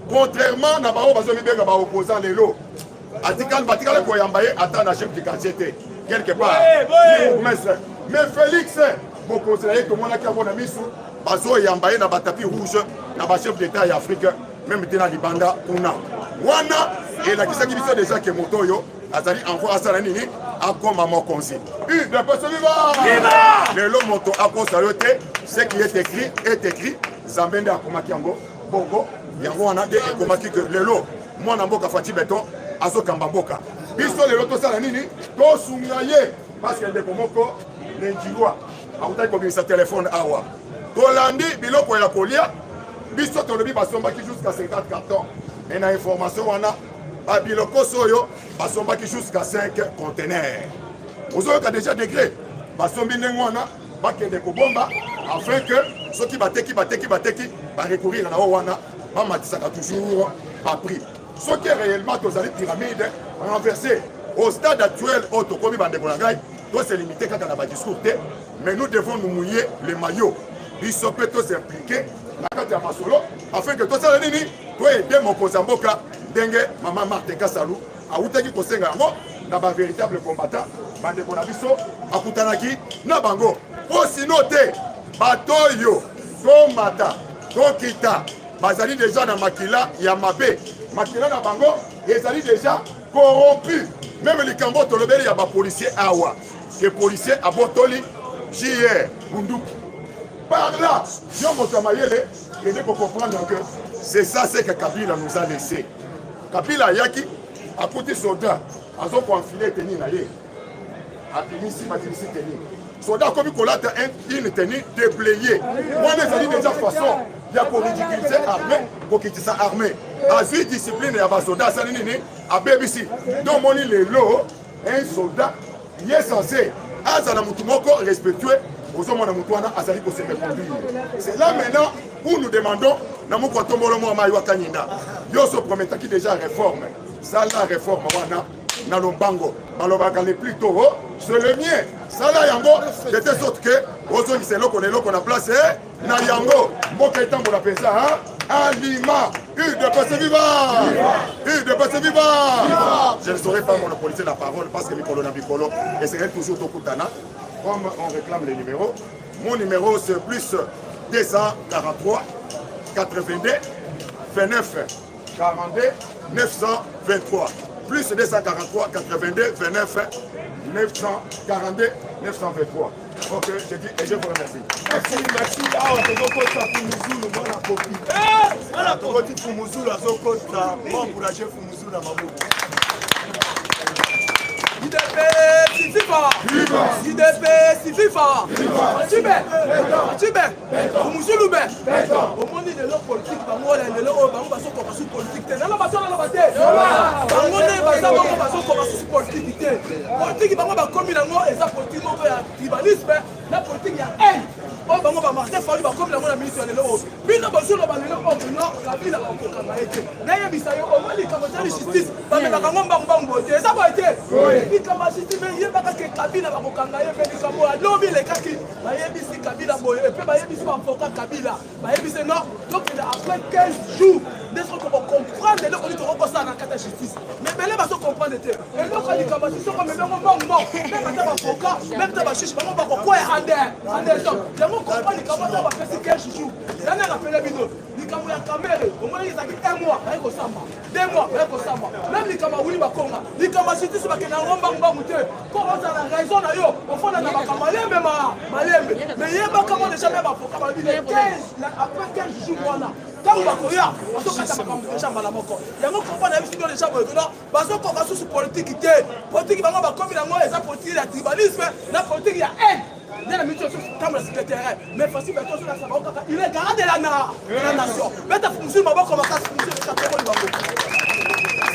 contrairement na bao bazomi benga ba opposant lelo atikal batikal ko yambaye ata na chef du quartier quelque part mais Félix beaucoup c'est là que mon aki abona misu bazo yambaye na batapi rouge na ba chef d'état ya Afrique même tena libanda kuna wana et la kisa kibiso déjà que motoyo azali envoie ça nini akoma mokonzi UDPS viva le lo moto akosa yote ce qui est écrit Zambende akomaki yango bongo yango wana de akomaki que le lo mwana mboka Fati Béton azokamba mboka biso le lo to sala nini to sungaye parce que ndeko moko lenjirwa akutaki kobimisa téléphone awa tolandi biloko ya kolia biso tolobi basombaki jusqu'à 50 cartons et na information wana babiloko soyo basombaki jusqu'à 5 conteneurs ozoyoka déjà degré basombi ndenge wana bakende kobomba afin que ceux qui bateki va recourir na wana va matisaka toujours à prix. Ce qui est réellement aux allées pyramide renversé au stade actuel autokomi bandekolangai doit se limiter quand on a discours mais nous devons nous mouiller les maillots. Ils sont plutôt impliqués na kati ya masolo afin que tout ça nini toi aider mon kozamboka dengue maman Martin Kassalou a outaki kosenga yango na ba véritable combattant bandeko na biso akutanaki na bango po sino te batoyo to mata to kita bazali déjà na makila ya mabe makila na bango ezali déjà corrompu même likambo tolobeli ya ba policier awa que policier abotoli JR bunduki par là nyongo tamayele et de comprendre que c'est ça ce que Kabila nous a laissé. Kabila yaki a côté soldat azo ko enfiler tenue na ye atimisi batimisi tenue soldat comme kolata une tenue déblayée moi les ali déjà façon ya ko ridiculiser armée ko kitisa armée azui discipline ya ba soldat ça nini a BBC donc moni le lo un soldat il est censé azana mutu moko respectueux aux hommes azali ko se conduire. C'est là maintenant où nous demandons Namoko Tombolo Maïwa Kanyinda. Yoso promettant qui déjà réforme. Ça la réforme wana Nalombango. Malobaka les plus tôt, c'est le mien. Ça la yango de telle sorte que Ozo c'est là qu'on est là qu'on a placé na yango. Mboka etango la pesa hein. Alima, de passer vivant. De passer vivant. Je ne saurais pas monopoliser la parole parce que Mikolo na Bikolo et c'est toujours Tokutana. Comme on réclame les numéros, mon numéro c'est plus 243 82 29 42 923. Plus 243 82 29 942 923. Ok, je dis et je vous remercie. Merci. Ah, on te compte pour Mouzoulou, moi la copie. Voilà, pour petit pour Mouzoulou, à son compte, moi pour la chef pour Mouzoulou, à ma boue. IDP Sififa Tube Omusulume omoni lelo politique bango lelo oyo bango basokoka su politique te nano basala te bango nde baza bango basokoka su politique te politique bango bakomi nango eza politique moko ya tribalisme na politique ya haine oyo bango bamartin fali bakomi nango na ministre ya lelo oyo bino bozoloba lelo oyo bino kabila okokanga ye te nayebisa yo omoni likambo tali justice bamemaka ngo mbangombango te eza boye te likambo ya justice yebaka ke kabila bakokanga ye mpe likambo alobi lekaki bayebisi kabila boye epe bayebisi bavoka kabila bayebisi non tokende après 15 jours nde soko bocomprendre eloko nini tokokosala na kati ya justice mais bele bazocomprendre te eloko ya likambo ya justice oko memengo mbongo meme ata bavoka meme ata bashishi bango bakokwaya anderson yango comprendre likambo ata bapesi 15 jours yana rapele bino likambo ya kamere omoni ezalaki 1 mois baye kosamba 2 mois baye kosamba meme likambo awuli bakonga likambo ya justice bakenda yango mbangombangu te mpo ozala raison na yo ofanda na makambo malembe mais yebaka mo deja me bavoka balobi le 15 après 15 jours wana ntango bakoya bazokata makambo deja mbala moko yango comprendre yebisi bino deja boye tona bazokoka susu politiki te politiki bango bakomi nango eza politiki ya tribalisme na politiki ya haine nde na miti osusu ntango na secrétaire mais facile bato osolasa bango kaka il est garant de la nation beta fungusili maboko makasi fungusili katekoli bango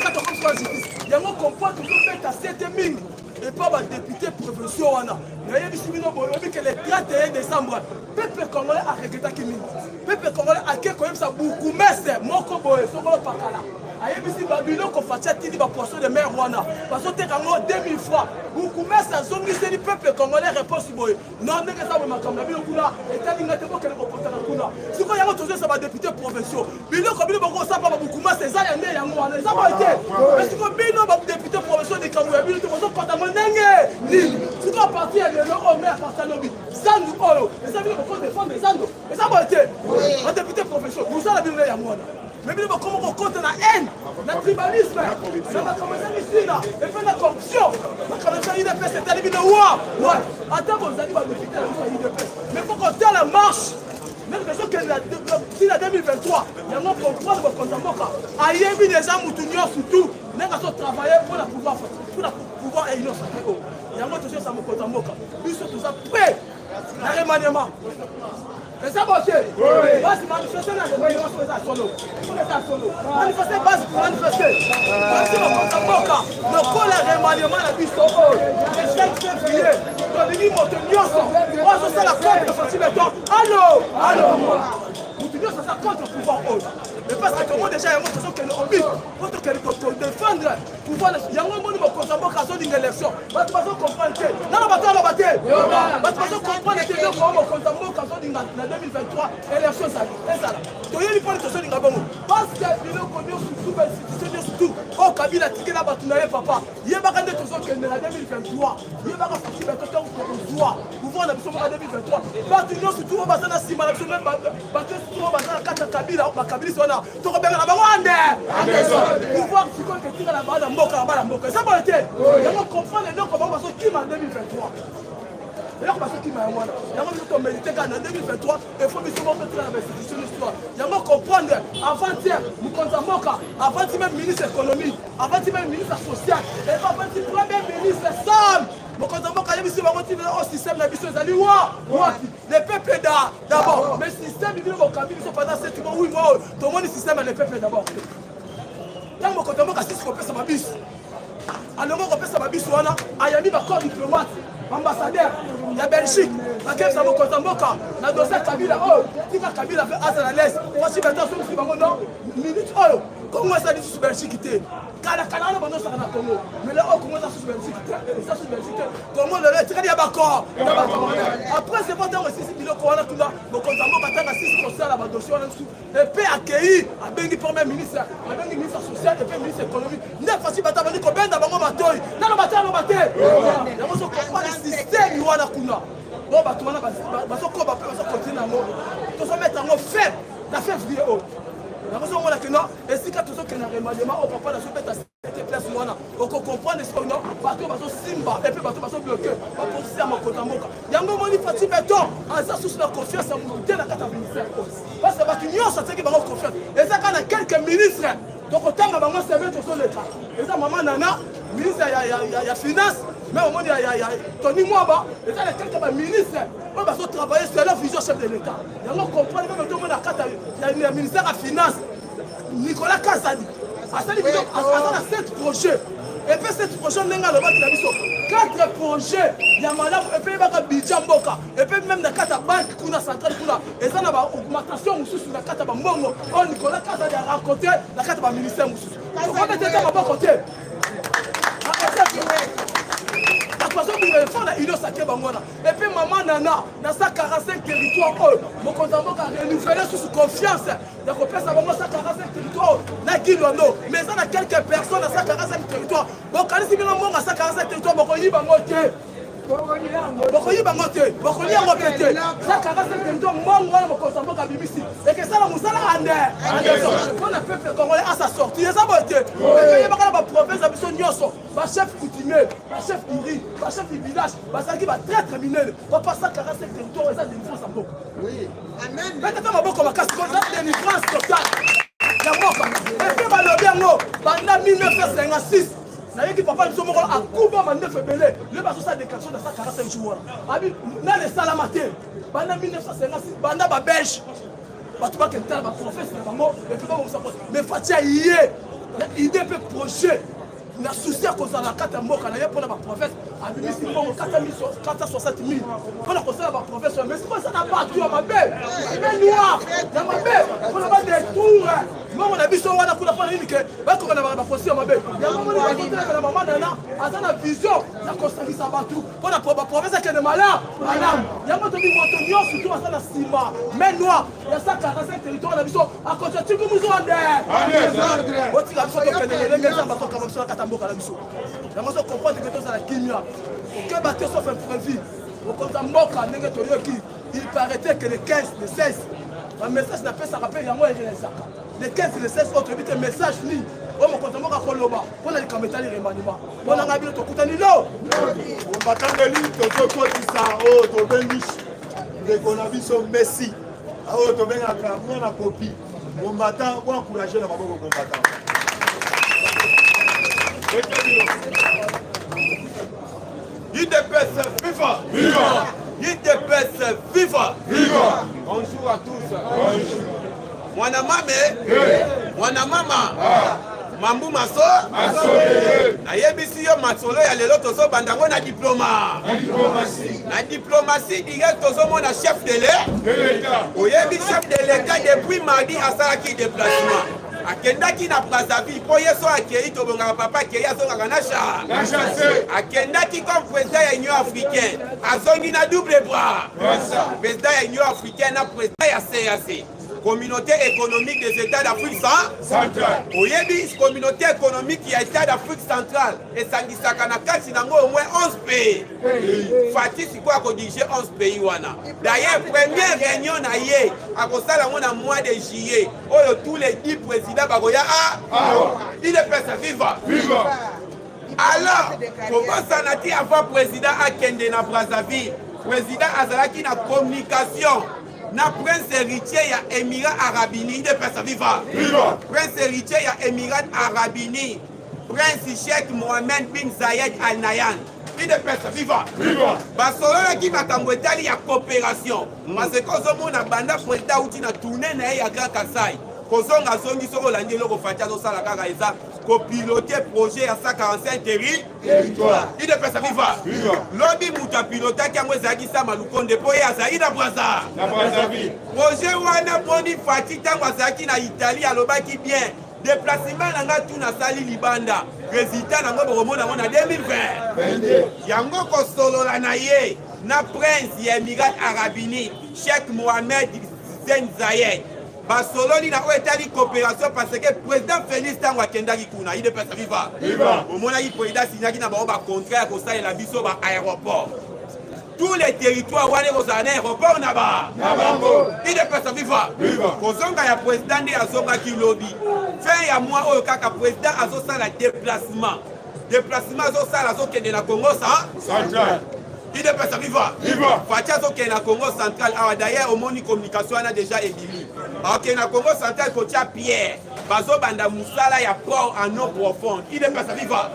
katokosuka justice yango comprendre tozobeta sete mingi epa badepute provinciaux wana nayebisi bino boye oyebi ke le 31 décembre peuple congolais aregretaki mingi peuple congolais ake koyebisa bukumese moko boye sokolo pakala ayebisi babiloko fatia tindi bapoisson de mer wana bazoteka yango 2000 fois bukumese azongiseli peuple congolais réponse boye non ndenge eza boye makambo na bino kuna etalinga te bokende kopotana kuna sikoyo yango tozoyesa badepute provinciaux biloko bino bokosapa babukumese eza ya nde yango wana eza boye te mais sikoyo bino badepute provinciaux likambo ya bino te bozokota yango ndenge nini sikoyo parti ya lelo oyo me aparti alobi zandu oyo eza bino bokodefendre zandu eza boye te badepute provinciaux mosala bino nde yango wana mais bino bakoma kokota na haine na tribalisme na makambo eza misina epe na corruption makambo eza idps etali bino wa ata bozali badepute na biso ya idps mais fo kotala marche même bezokende sina 2023 yango comprendre bakonza mboka ayebi deja mutu nyonso tu ndenge azotravaille mpona pouvoir einosate oyo yango tozoyesa mokonza mboka biso toza prêt na remaniement eza bote basi manifeste na remaniement eza solo manifeste basi pour manifeste basi bakonza mboka lokola remaniement na biso oyo le 5 février tolingi moto nyonso la contre de Francis Béton. Allô, allô, moi. Vous tenez ça contre le pouvoir haut. Mais parce que tout le monde déjà a montré que nous contre que nous défendre pouvoir il y a un monde qui consomme quand on dit élection. Pas de façon comprendre que non pas de battre. Pas de façon comprendre que nous comment consomme quand on dit en 2023 élection ça. Et ça là. Donc il faut que ça dit bon. Parce que nous connaissons sous institution surtout au Kabila ticket là battu papa. Il y a pas de choses que en 2023. Il y a pas de façon que pouvoir la mission en 2023. Battu nous surtout au bassin à Sima la mission même battu surtout au bassin à 4 Kabila au Kabila sona. Tu repères la bande. Pouvoir tu connais que tire la balle en boca la boca. Ça va être. Il faut comprendre les noms comment on va sortir en 2023. D'ailleurs, parce qu'il m'a envoyé. Il y a un mérité en 2023, il faut que nous montrions la restitution de l'histoire. Il y a un comprendre, avant-hier, nous comptons avant-hier même ministre de l'économie, avant-hier même ministre social, et avant-hier premier ministre Sam. Nous comptons qu'il y a un système d'habitude, les peuples d'abord. Mais le système, il vient au Kabila, pendant 7 mois, 8 mois, tout le monde, le système, les peuples d'abord. Quand nous comptons qu'il y a 6 copies sur ma bus, alors nous comptons sur ma bus, il y a mis un corps diplomate. Ambassadeur, il y a Belgique, laquelle ça va Mboka, la dossier Kabila, oh, qui va Kabila faire à la laisse, moi si maintenant je suis dans minute, oh, comment ça dit sur Belgique était Canada, on va dans Congo, mais là, oh, comment ça sur Belgique, ça sur Belgique, comment le reste, il y a d'accord, après c'est pas dans le 6 kilos qu'on a tout là, donc on va attendre à 6% à la dossier, et puis accueillir, à Bengi premier ministre, à Bengi ministre social, et puis ministre économique, n'est pas si bataille, on dit qu'on vient d'avoir un bataille, non, bataille, il y a système wana kuna bon bato wana bazokoba mpe bazokontinue yango tozomettre yango faible na février oyo nakozomona ke no esika tozokende na remaniement oyo papa nazobeta sete place wana okocomprendre esiko no bato bazosimba epe bato bazobloke bapolisi ya makota mboka yango moni Fati Beton aza susu na confiance ya motu te na kati ya ministère oyo parce que bato nyonso atiaki bango confiance eza kaka na quelques ministres tokotanga bango seve tozoleka eza mama Nana ministre ya finance. Mais au monde, il y a Tony Mwaba, et ça, il y a quelques ministres, on va travailler sur la vision chef de l'État. Et on comprend même que il y a le ministère de la Finance, Nicolas Kazadi, à 7 projets. Et puis 7 projets, on a 4 projets, il y a madame, et puis il y a Bidjan Boka, et puis même dans 4 banques, Kuna Centrale, et ça, il y a une augmentation sur la 4 Mbongo. Oh, Nicolas Kazadi a raconté la 4 ministères. Donc on va mettre ça à bon côté. Et puis maman Nana, dans sa 45 territoires, mon compte a renouvelé sous confiance. Donc on peut savoir 145 territoires, mais ça a quelques personnes dans sa 45 territoires. Bon, quand il y a 145 territoires, on y va monter. Bokoyi bangote, bokoyi ngopete. Ça 45 territoires, moi mon compte a bimisi. Et que ça la musala ande. On a peuple congolais à sa sortie, ça boté. Et il y a pas de province à mission Nyoso, ba chef coutumier, ba chef d'Iri, ba chef du village, ba ça qui va très minel. On passe à 45 territoires et ça délivrance à Boko. Oui. Amen. Peut-être ma Boko ma casse comme ça délivrance totale. La mort. Et puis ba le bien pendant 1956. Qui papa nous sommes à Cuba mandé febele le baso sa déclaration dans sa 45 jours abi na le salamaté pendant 1956 banda ba belge ba tuba que tel ba professeur bango et puis ba mo support mais fatia yé idée pe projet na souci à cause de la carte mboka na ye pour la province abi misi bongo 460 000 pour la cause de la province mais c'est ça n'a pas tout à ma belle mais noir dans ma belle pour la des tours moi on a vu ça on a pour la faire une que ba ko na ba fosi ma belle ya maman ni ba côté na maman Nana ata na vision la constater ça ba tout pour la province que de malade madame ya mo to di moto nyo surtout ata na sima mais noir ya ça 45 territoires na vision à côté tu comme nous on est on tira photo que les gens ba to comme ça kata mboka la vision la mo so comprendre que tout ça la kimia que ba te sauf imprévu au compte mboka ndenge to yoki il paraîtait que le 15 le 16 un message n'a pas ça rappelle ya moi et les saka les 15 et les 16 autres vite message ni o mo konta moka koloba pona likameta li remaniement pona ngabilo to kutani lo on batangeli to kotisa o to bengi de konabiso Messi o to benga kamia na copie on battant pour encourager la maboko combattant IDPS viva viva IDPS viva viva bonjour à tous bonjour. Mwana mame, mwana mama, Mambu Maso nayebisi yo masolo ya lelo tozobanda ngo na diploma na diplomatie direct tozomona chef de l'État oyebi chef de l'État depuis mardi asalaki déplacement akendaki na Brazzaville po yeso akei tobongaka papa akei azongaka na char akendaki comme président ya Union africaine azongi na double bras président ya Union africaine na président ya CAC Communauté économique des États d'Afrique centrale. Oyebi communauté économique qui a État d'Afrique centrale et sangisaka na kati nango au moins 11 pays. Fati siko ko diriger 11 pays wana. D'ailleurs première réunion na ye akosala ngo na mois de juillet. Oyo tous les 10 présidents bagoya il est fait vivre. Alors, comment ça n'a-t-il avant président akende na Brazzaville? Président azalaki na communication. Na prince héritier ya Émirats Arabes Unis de personnes vivant. Prince héritier ya Émirats Arabes Unis. Prince Sheikh Mohammed bin Zayed Al Nahyan. Il de personnes vivant. Basolo qui va t'embêter ya coopération. Parce que comme on a banda président outi na tourner na ya Grand Kassai. Kozonga zongi soko landi loko fatia zo sala kaka eza ko piloter projet ya 145 territoire. Il de personnes vivant. Lobby muta piloter ki ngwe zaki sa malukonde po ya zaida Brazza. Na Brazzaville. Projet wana boni fati tango zaki na Italie alobaki bien. Déplacement nanga tout na sali libanda. Résultat nango boromona mona 2020. Yango ko solo la na ye na prince ya Émirats Arabes Unis Sheikh Mohammed bin Zayed. Basololi na oetali coopération parce que président Félix Tango akendaki kuna il de pesa viva. Au mona il président signaki na ba contrat ko sa la biso ba aéroport. Tous les territoires wane ko sa aéroport na ba. Il de pesa viva. Kozonga ya président de azonga ki lobby. Fin ya mois oyo kaka président azo sala déplacement. Déplacement azo sala azo kende na Congo central. Il de pesa viva. Fatia zo kende na Congo central. D'ailleurs au moni communication a déjà édimé. Ok, na Congo central kotia Pierre. Bazo banda musala ya port en eau profonde. Il est pas ça viva.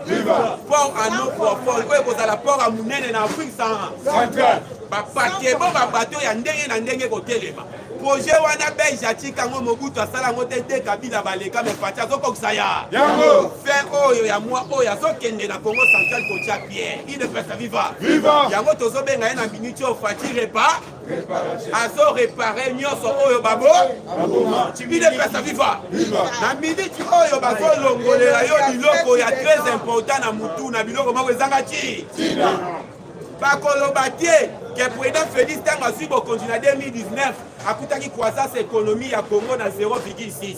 Port en eau profonde. Oye kozala port a munene na Afrique centrale. Ba pakebo ba bateau ya ndenge na ndenge kotelema. Projet wana belge atika ngo Mobutu asala ngo te Kabila baleka me fatia zo koksaya. Yango. Fin oyo ya moi oyo azo kende na Congo central kotia Pierre. Il est pas ça viva. Yango tozo benga na minute o fati repas. Azo réparer nyonso oyo babo il est pas ça viva na minute oyo bazo longolela yo biloko ya très important na mutu na biloko mako ezanga ti bakoloba tie que président Félix Tango asi bo continuer 2019 akutaki croissance économie ya Congo na 0,6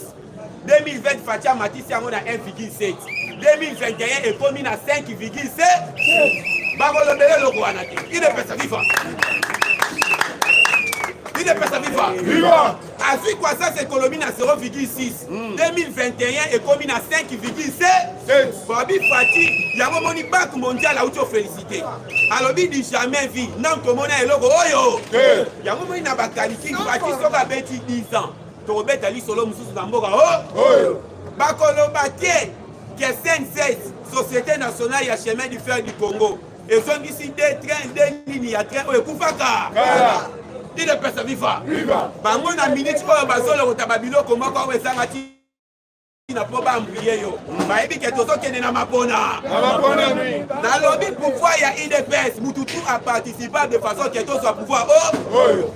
2020 Fatia Matisi yango na 1,7 2021 ekomi na 5,7 bakolobele loko wana te il est pas ça viva. Il est pas ça viva. Asi croissance économique na 0,6. 2021 économie na 5,7. Babi Fati, yango moni banque mondiale a auto félicité. Alobi di jamais vu. Nan to mona eloko oyo. Yango moni na bakaliki Fati soka beti 10 ans. To beta li solo mususu na mboka oyo. Bakolo batie que SNCF, Société nationale ya chemin du fer du Congo. Et sont ici des trains, des lignes à train oyo kufaka. Il est pas ça viva. Bango na minute oyo bazolo kotababilo koma kwa wezanga ti na proba ambrier yo. Ba ebi ke tozo kende na mapona. Na lobby pouvoir ya IDPS, Mututu a participé de façon que to soit pouvoir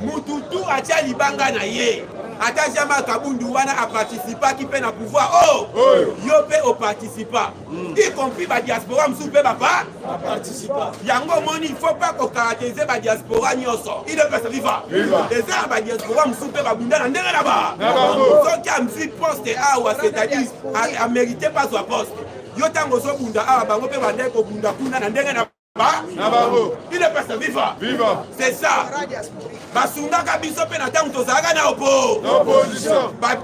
Mututu a tia libanga na ye. Ata jama Kabundu wana a participé qui peut na pouvoir yo pe au participa. Y compris ba diaspora msoupe papa participa. Yango moni il faut pas qu'on caractériser ba diaspora nyonso. Il est pas ça viva. Les gens ba diaspora msoupe ba bunda na ndenge na ba. Donc am si poste awa c'est-à-dire a mérité pas son poste. Yo tango so bunda awa bango pe ba ndeko bunda kuna na ndenge na ba. Il est pas ça viva. C'est ça. Basungaka biso pe na tango tozalaka na opposition. Ba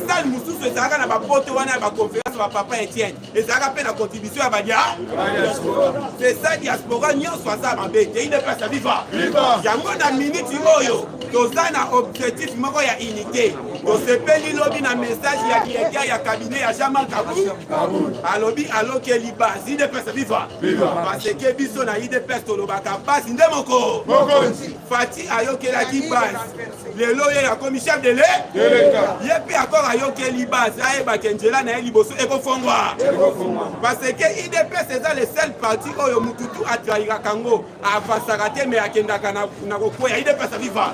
sal mususu ezalaka na ba poto wana ba conférence ba papa Etienne. Ezalaka pe na contribution ya ba diaspora. C'est ça diaspora nyonso aza mabete. Il est pas ça viva. Yango na minute oyo tozana objectif moko ya unité. tosepeli lobi na message ya directeur ya cabinet ya Jean Marc Kabou alobi alokeli base IDPS viva parce que biso na IDPS tolobaka base nde moko Fati ayokelaki base lelo ye akomi chef de l'État ye pe encore ayokeli base ayebaka nzela na ye liboso ekofongwa parce que IDPS eza le seul parti oyo mututu atrahiraka ngo avasaka te me akendaka na kokwea IDPS viva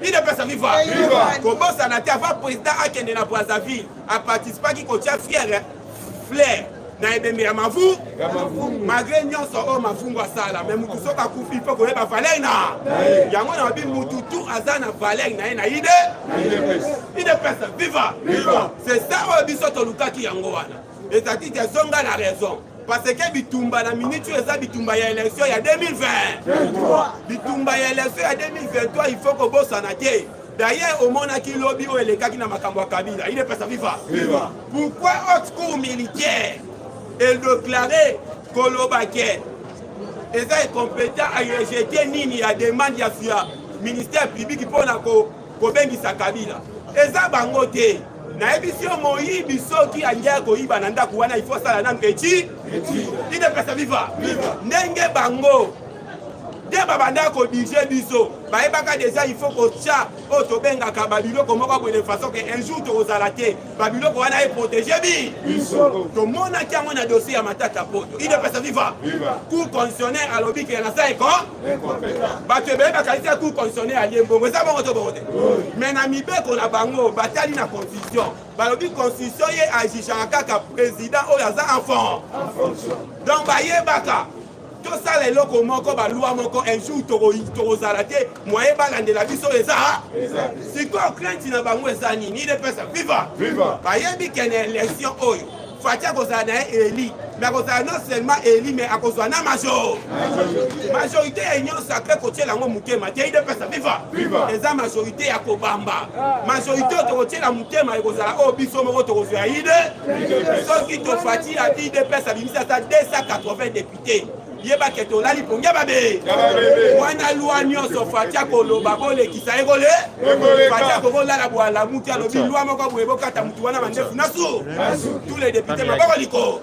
IDPS viva kobosana te avant président akende na Brazzaville aparticipaki kotia fiere flair na ebembe ya mavu malgré nyonso oyo mafungu asala me mutu soki akufi ifo koyeba valeur na yango na babi mutu tu aza na valeur na ye na IDPS viva c'est ça oyo biso tolukaki yango wana ezaki te zonga na raison parce que bitumba na minute eza bitumba ya élection ya 2020 bitumba ya élection ya 2023 il faut kobosana te d'ailleurs omonaki lobi oyo elekaki na makambo ya Kabila IDPS viva pourquoi haute cour militaire elle déclarait kolobake eza incompétent à rejeter nini ya demande ya ministère public mpona kobengisa Kabila eza bango te nayebi si moyibi soki angia koyiba na ndako wana ifo sala na mpeti IDPS viva ndenge bango de babanda ko dirige biso bayebaka déjà il faut kotia oyo tobengaka babiloko moko boye de façon que un jour tokozala te babiloko wana eprotege biso tomonaki yango na dossier ya Matata Poto IDPS viva cour constitutionnel alobi ke na sa bato ebeyebaka isi ya cour constitutionnel alie mbongo eza bongo to bongo te mais na mibeko na bango batali na constitution balobi constitution ye agissaka kaka président oyo aza enfant donc bayebaka tosala eloko moko balwa moko un jour tokozala te moye balandela biso eza sikoyo crainte na bango eza nini IDPS viva bayebi kene élection oyo Fati akozala na ye eli mais akozala non seulement eli mais akozala na majorité ya union sacré kotiela yango motema te IDPS viva eza majorité ya kobamba majorité oyo tokotiela motema ekozala oyo biso moko tokozwa ide soki tofati ya IDPS abimisi ata 280 députés yebake tolali pongia babe wana lwa nyonso Fati akoloba kolekisa ekole Fati akolala bwala muti alobi lwa moko boye bokata mutu wana mandefu nasu tous les députés maboko liko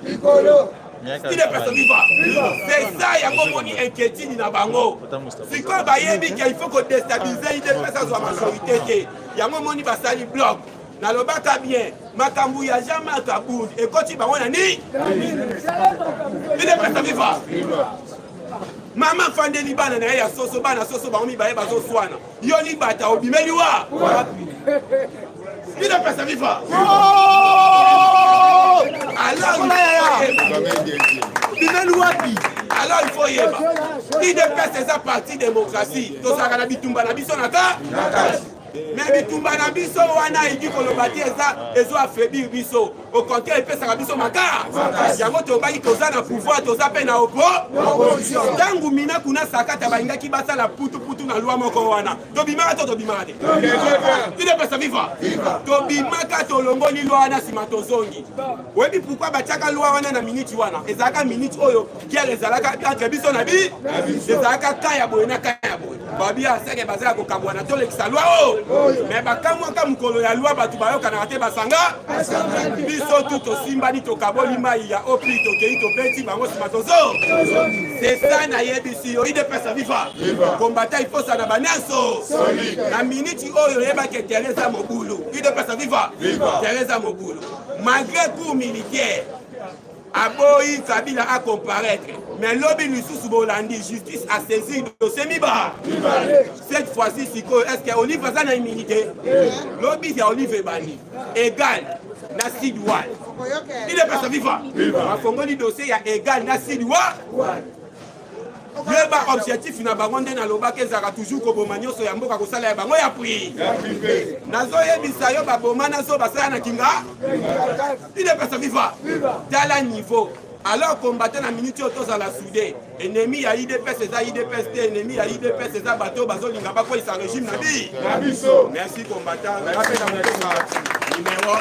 IDPS viva c'est ça yango moni inquiétude na bango sikoyo bayebi ke il faut kodestabiliser IDPS azwa majorité te yango moni basali bloc nalobaka bien makambo ya Jean Marc Kabou ekoti bango na ni IDPS viva mama fandeli bana na ye ya soso bana soso bango mibaye bazoswana yo libata obimeli wa IDPS viva bimeli wapi alors il faut yeba IDPS eza parti démocratie tozalaka na bitumba na biso na ka mais bitumba na biso wana eki koloba te ezo affaiblir biso au contraire epesaka biso makasi yango tobaki toza na pouvoir toza mpe na opposition ntango mina kuna sakata balingaki basala putuputu na lwa moko wana tobimaka to tobimaka te IDPS viva tobimaka tolongoli lwa wana nsima tozongi oyebi pourkui batiaka lwa wana na miniti wana ezalaka miniti oyo kiare ezalaka entre biso na ezalaka ka ya boye na ka ya boye babi aseke bazala kokabwana tolekisa lwa oyo mais bakamwaka mokolo ya lwa bato bayokanaka te basanga biso tu tosimbani tokaboli mai ya opri tokei tobeti bango nsima tozo c'est ça nayebisi yo IDPS viva kombata ifosa na banyanso na miniti oyo oyebaki Teresa Mobulu IDPS viva Teresa Mobulu malgré cour militaire aboyi Kabila a comparaître mais lobi lisusu bolandi justice a saisi dossier miba cette fois-ci sikoyo est-ce que Olive aza na immunité lobi ya Olive ebani égal na Sidwal IDPS viva afongoli dossier ya égal na Sidwal yeba objectif na bango nde nalobaki ezalaka toujours koboma nyonso ya mboka kosala ya bango ya pri nazoyebisa yo baboma nazo basala na kinga IDPS viva tala niveau alors combattre na minute oyo tozala soudé ennemi ya IDPS eza IDPS te ennemi ya IDPS eza bato bazolinga bakolisa régime na biso merci combattant rapela motoka numéro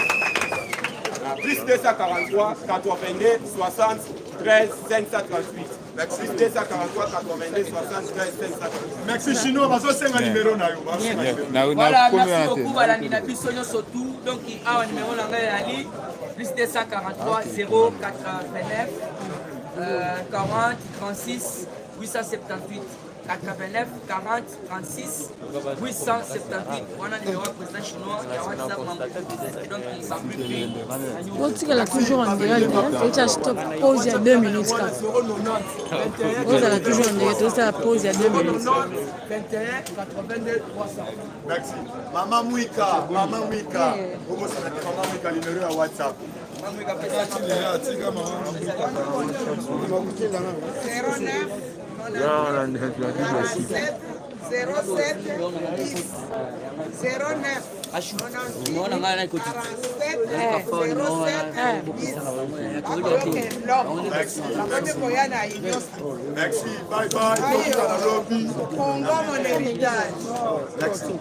plus 243 82 60 13 538 Merci. 243 82 60 500. Merci Chino, bazo senga numéro na yo. Voilà, merci beaucoup balandi na biso nyonso tout. Donc awa numéro na ngai ali plus 243 089 40 36 878 89 40 36 878. Voilà numéro du président chinois qui a WhatsApp donc il va plus Vous êtes toujours en direct, tu as stop pause il y a 2 minutes. Vous êtes toujours en direct, tu as pause il y a 2 minutes. 21 82 300. Merci. Maman Mouika, Maman Mouika. Comment ça s'appelle Maman Mouika, numéro à WhatsApp. 09 Merci, bye bye. Congo, mon héritage. Merci.